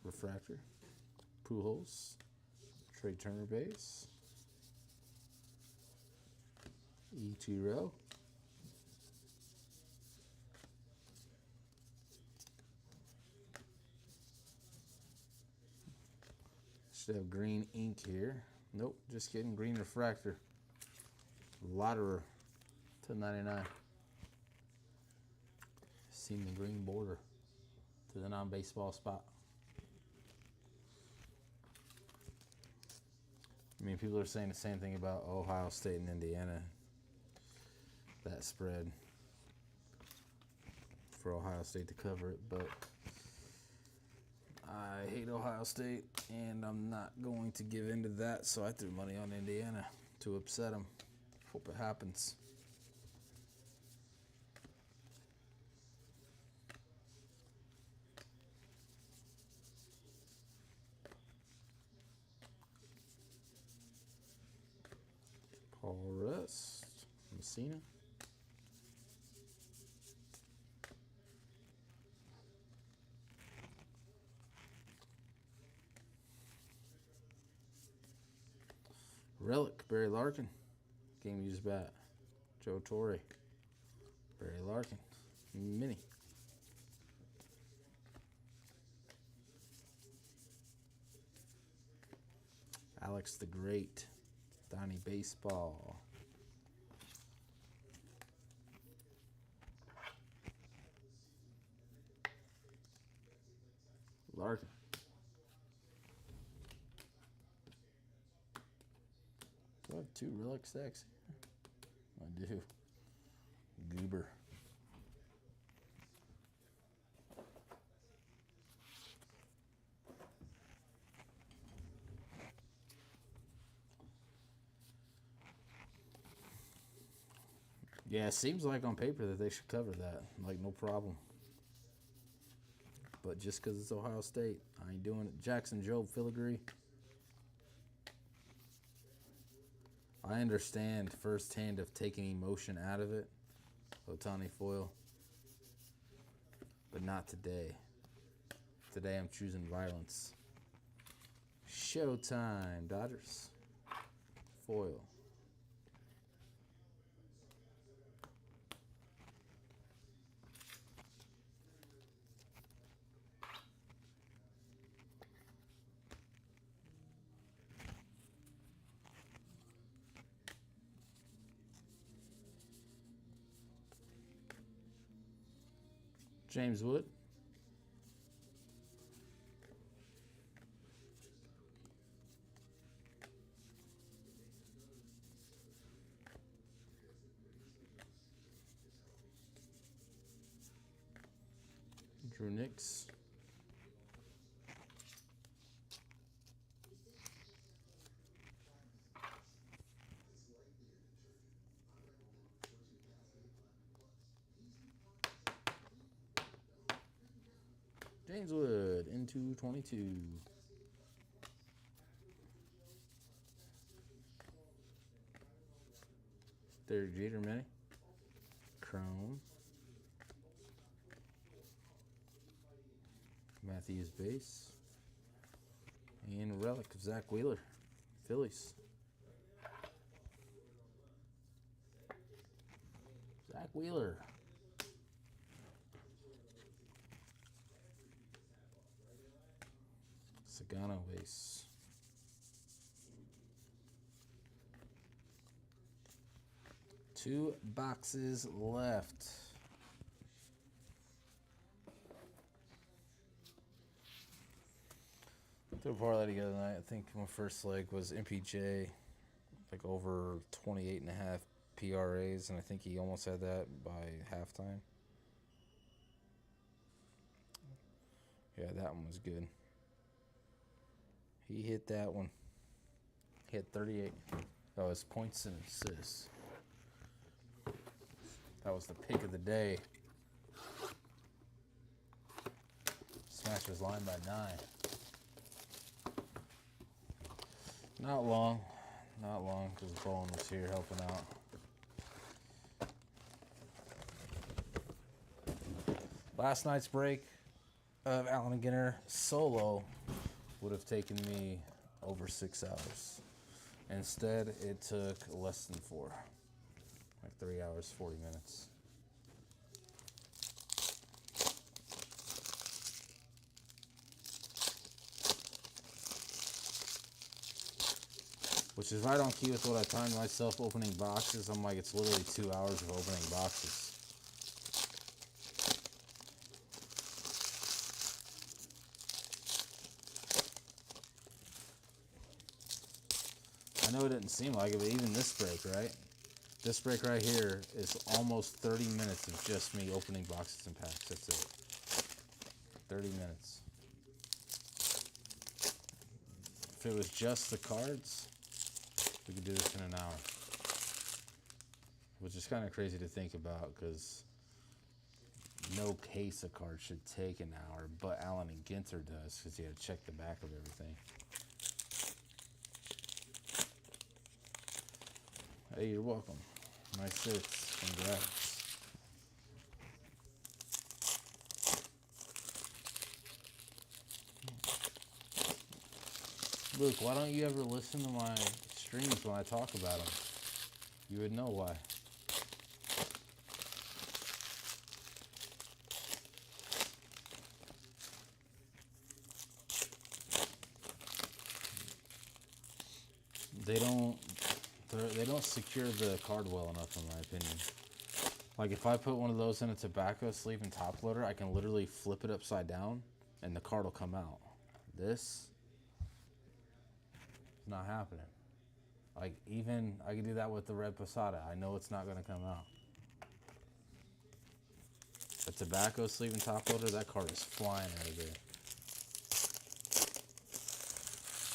Speaker 1: Refractor. Pujols, Trey Turner Base. Ichiro. Should have green ink here. Nope, just kidding. Green refractor. Lotterer to 99. Seen the green border to the non-baseball spot. I mean, people are saying the same thing about Ohio State and Indiana. That spread for Ohio State to cover it, but I hate Ohio State, and I'm not going to give in to that, so I threw money on Indiana to upset them. Hope it happens. Paul Rust, Messina. Relic, Barry Larkin. Game used bat. Joe Torre. Barry Larkin. Mini. Alex the Great. Donnie Baseball. Larkin. Do I have 2 relic stacks? I do. Goober. Yeah, it seems like on paper that they should cover that. Like, no problem. But just because it's Ohio State, I ain't doing it. Jackson Jobe, filigree. I understand firsthand of taking emotion out of it. Otani foil. But not today. Today I'm choosing violence. Showtime, Dodgers. Foil. James Wood. Drew Nix. James Wood into 22. Derek Jeter, Manny. Chrome. Matthews base. And relic of Zach Wheeler. Phillies. Zach Wheeler. Sagano base. Two boxes left. Threw a parlay together tonight. I think my first leg was MPJ, like over 28.5 PRAs, and I think he almost had that by halftime. Yeah, that one was good. He hit that one. He had 38. That was points and assists. That was the pick of the day. Smashed his line by 9. Not long, because Bowen was here helping out. Last night's break of Allen and Ginter solo would have taken me over 6 hours. Instead, it took less than 4, like 3 hours, 40 minutes. Which is right on key with what I timed myself opening boxes. I'm like, it's literally 2 hours of opening boxes. I know it didn't seem like it, but even this break, right? This break right here is almost 30 minutes of just me opening boxes and packs. That's it. 30 minutes. If it was just the cards, we could do this in an hour. Which is kind of crazy to think about because no case of cards should take an hour, but Allen and Ginter does because you had to check the back of everything. Hey, you're welcome. Nice hits. Congrats. Luke, why don't you ever listen to my streams when I talk about them? You would know why. They don't secure the card well enough, in my opinion. Like if I put one of those in a tobacco sleeve and top loader, I can literally flip it upside down and the card will come out. This is not happening. Like even I can do that with the red Posada. I know it's not going to come out. A tobacco sleeve and top loader, that card is flying out of there.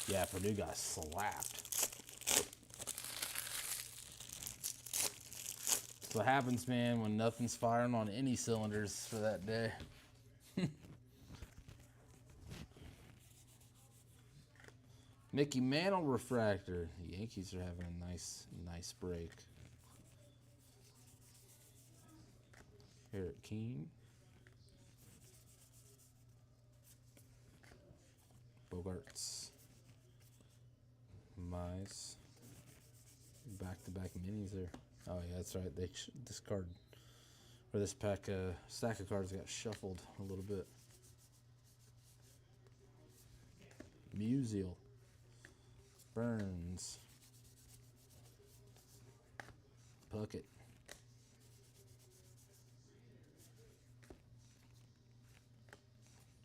Speaker 1: Yeah, Purdue got slapped. That's what happens, man, when nothing's firing on any cylinders for that day. Mickey Mantle refractor. The Yankees are having a nice break. Eric Keene. Bogarts. Mize. Back-to-back minis there. Oh yeah, that's right. This card, or this stack of cards got shuffled a little bit. Musial. Burns. Puckett.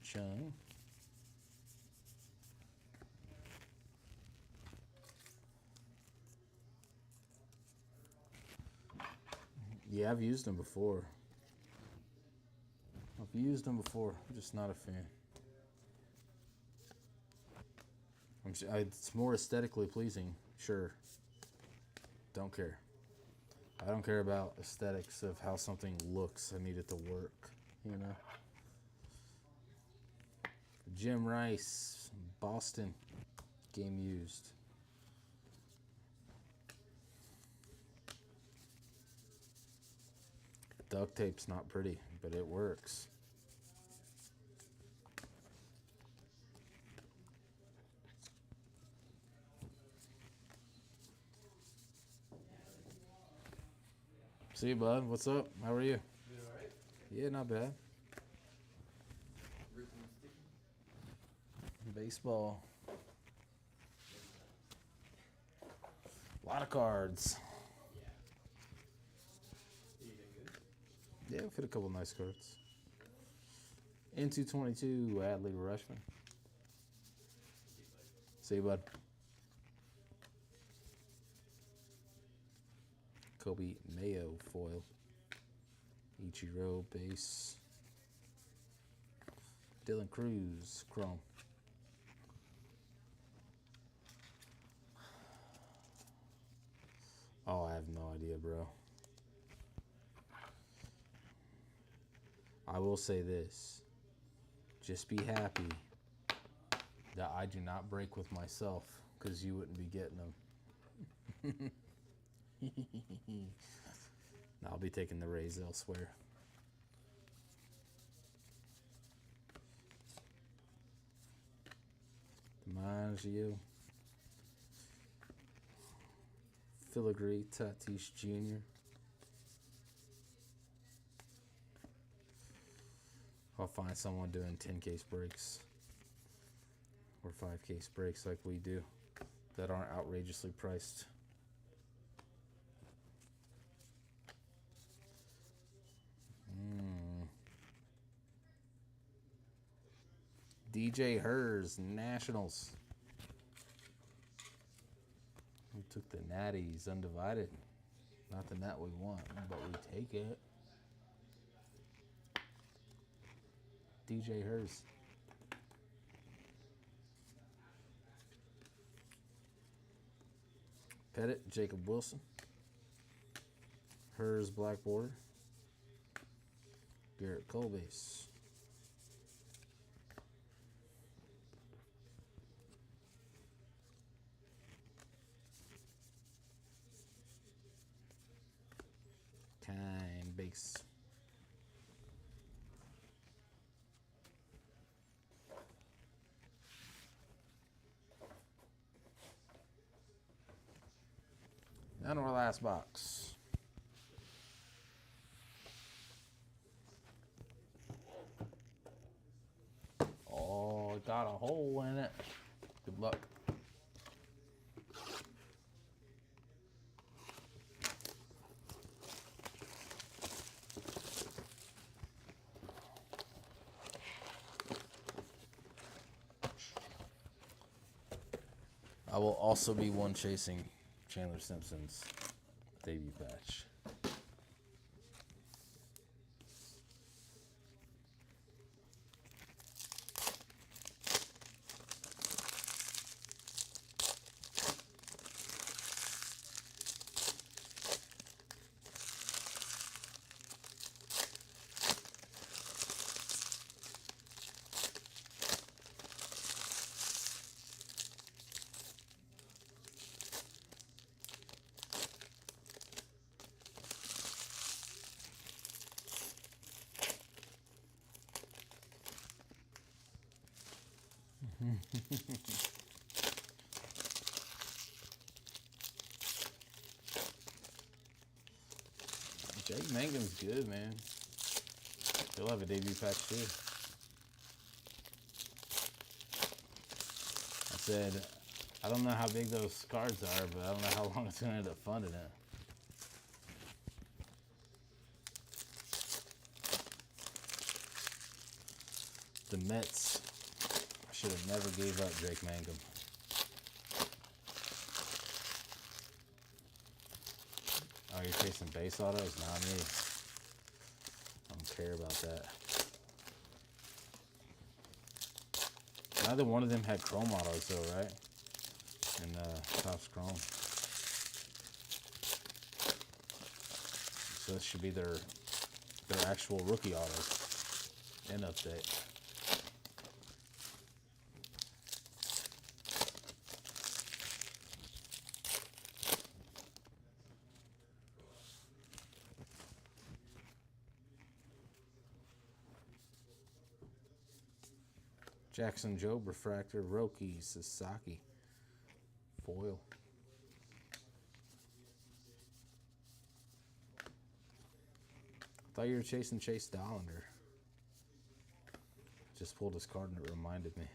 Speaker 1: Chung. Yeah, I've used them before. I'm just not a fan. It's more aesthetically pleasing, sure. Don't care. I don't care about aesthetics of how something looks. I need it to work, you know. Jim Rice, Boston, game used. Duct tape's not pretty, but it works. See you, bud. What's up? How are you?
Speaker 2: You all right?
Speaker 1: Yeah, not bad. Baseball. A lot of cards. Yeah, we've hit a couple nice cards. Into 22, Adley Rushman. See you, bud. Kobe Mayo foil. Ichiro base. Dylan Cruz chrome. Oh, I have no idea, bro. I will say this. Just be happy that I do not break with myself, because you wouldn't be getting them. I'll be taking the Rays elsewhere. DiMaggio. Filigree, Tatis Jr. I'll find someone doing 10 case breaks or 5 case breaks like we do that aren't outrageously priced. DJ Hers, Nationals. We took the Natties undivided. Not the net we want, but we take it. DJ Hers. Pettit, Jacob Wilson. Hers black border. Garrett Cole base. Kind base. And our last box. Oh, it got a hole in it. Good luck. I will also be one chasing Chandler Simpson's debut patch. Jake Mangum's good, man. He'll have a debut patch too. I said, I don't know how big those cards are, but I don't know how long it's going to end up funding it. The Mets should have never gave up Drake Mangum. Oh, you're chasing base autos? Not me. I don't care about that. Neither one of them had chrome autos though, right? And Topps Chrome. So this should be their actual rookie autos in update. Jackson Jobe refractor, Roki Sasaki foil. I thought you were chasing Chase Dollander. Just pulled his card and it reminded me.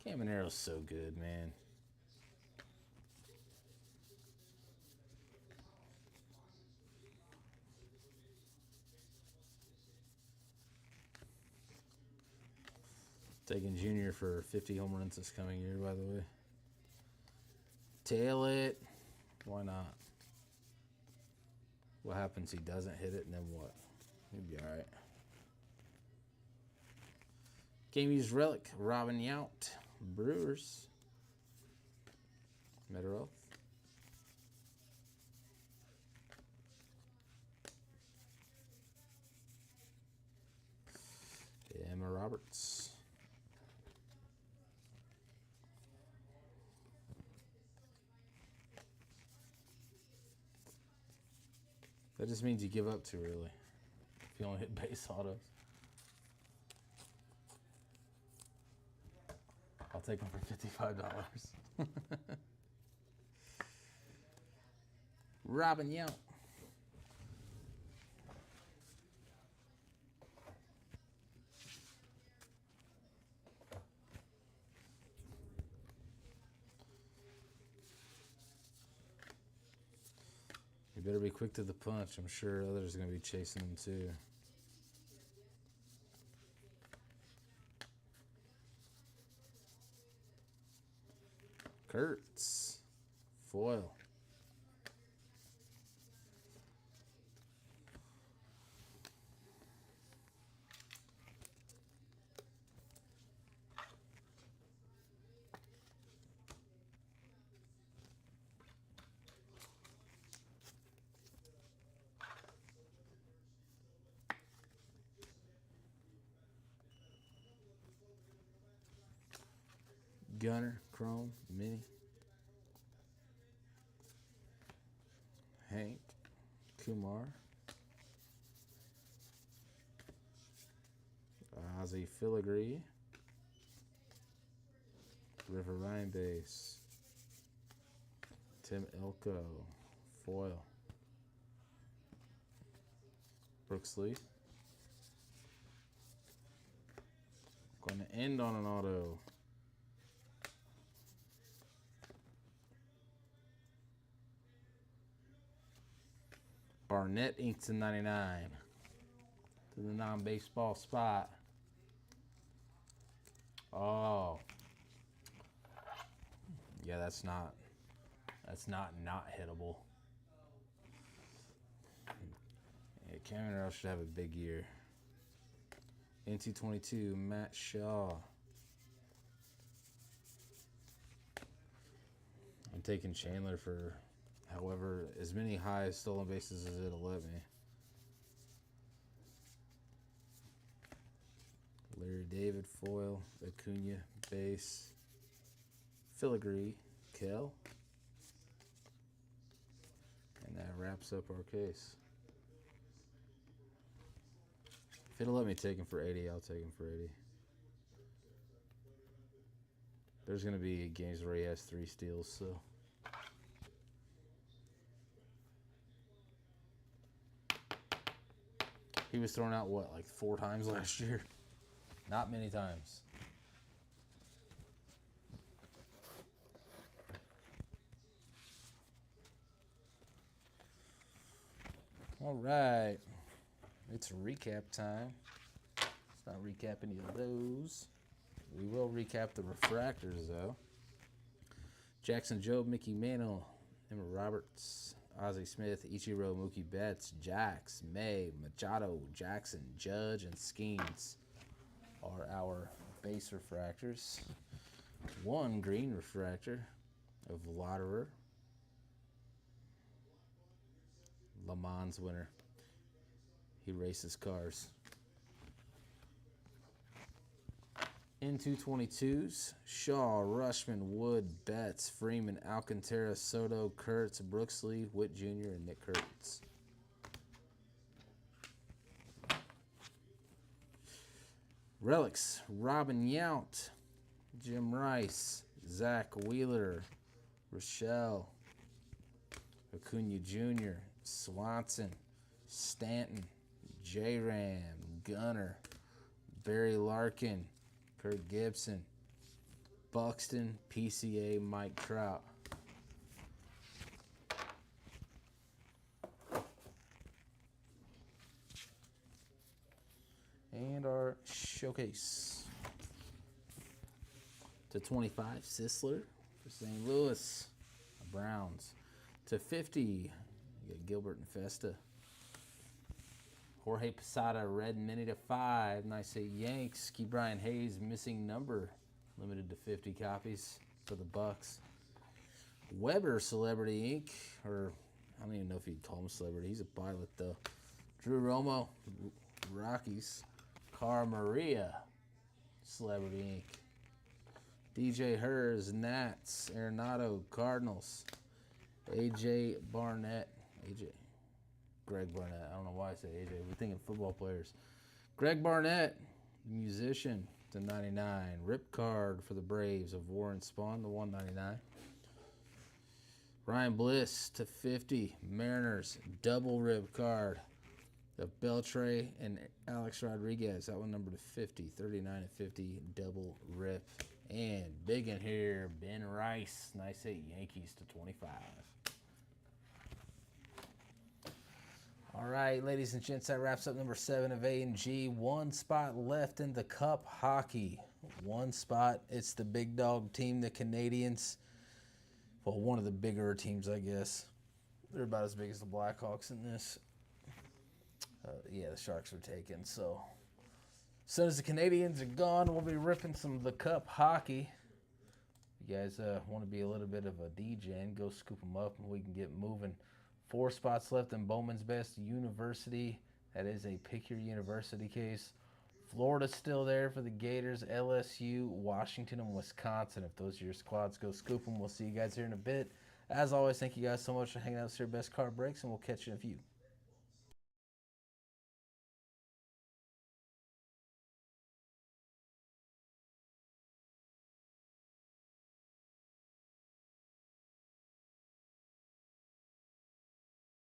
Speaker 1: Camaro's so good, man. Taking Junior for 50 home runs this coming year, by the way. Tail it. Why not? What happens? He doesn't hit it, and then what? He'll be all right. Game used relic, Robin Yount, Brewers. Meteoroth. Emma Roberts. That just means you give up too early. If you only hit base autos. I'll take them for $55. Robin Yount. You better be quick to the punch. I'm sure others are going to be chasing them too. Kurtz, foil. Gunner, Chrome, Mini. Hank, Kumar. Ozzy Filigree. River Ryan base. Tim Elko, foil. Brooks Lee. Going to end on an auto. Barnett inks in 99 to the non-baseball spot. Oh, yeah, that's not hittable. Yeah, Cameron Earl should have a big year. NT22, Matt Shaw. I'm taking Chandler for however as many high stolen bases as it'll let me. Larry David, foil. Acuna, base. Filigree, Kel. And that wraps up our case. If it'll let me take him for 80, I'll take him for 80. There's going to be games where he has 3 steals, so. He was thrown out, what, like 4 times last year? Not many times. All right. It's recap time. Let's not recap any of those. We will recap the refractors, though. Jackson Jobe, Mickey Mantle, Emma Roberts, Ozzie Smith, Ichiro, Mookie Betts, Jax, May, Machado, Jackson, Judge, and Skeens are our base refractors. 1 green refractor of Lauderer, Le Mans winner. He races cars. N222s, Shaw, Rushman, Wood, Betts, Freeman, Alcantara, Soto, Kurtz, Brooksley, Witt Jr., and Nick Kurtz. Relics, Robin Yount, Jim Rice, Zach Wheeler, Rochelle, Acuna Jr., Swanson, Stanton, J-Ram, Gunner, Barry Larkin, Kurt Gibson, Buxton, PCA, Mike Trout. And our showcase. /25, Sisler for St. Louis Browns. /50, you got Gilbert and Festa. Jorge Posada, red mini /5. Nice hit Yanks. Key Brian Hayes, missing number. Limited to 50 copies for the Bucks. Weber, Celebrity Ink. Or, I don't even know if you'd call him celebrity. He's a pilot, though. Drew Romo, Rockies. Car Maria, Celebrity Ink. DJ Hers, Nats. Arenado, Cardinals. AJ Barnett. Greg Barnett. I don't know why I said AJ. We're thinking football players. Greg Barnett, musician, /99. Rip card for the Braves of Warren Spahn, /199. Ryan Bliss, /50. Mariners, double rip card of Beltre and Alex Rodriguez. That one numbered /50. 39/50, double rip. And big in here, Ben Rice. Nice hit Yankees /25. All right, ladies and gents, that wraps up number 7 of A&G. 1 spot left in the Cup hockey. 1 spot. It's the big dog team, the Canadians. well, one of the bigger teams, I guess. They're about as big as the Blackhawks in this. Yeah, the Sharks are taken. So as soon as the Canadians are gone, we'll be ripping some of the Cup hockey. If you guys want to be a little bit of a DJ, and go scoop them up, and we can get moving. 4 spots left in Bowman's Best University. That is a pick your university case. Florida's still there for the Gators, LSU, Washington, and Wisconsin. If those are your squads, go scoop them. We'll see you guys here in a bit. As always, thank you guys so much for hanging out with your best card breaks, and we'll catch you in a few.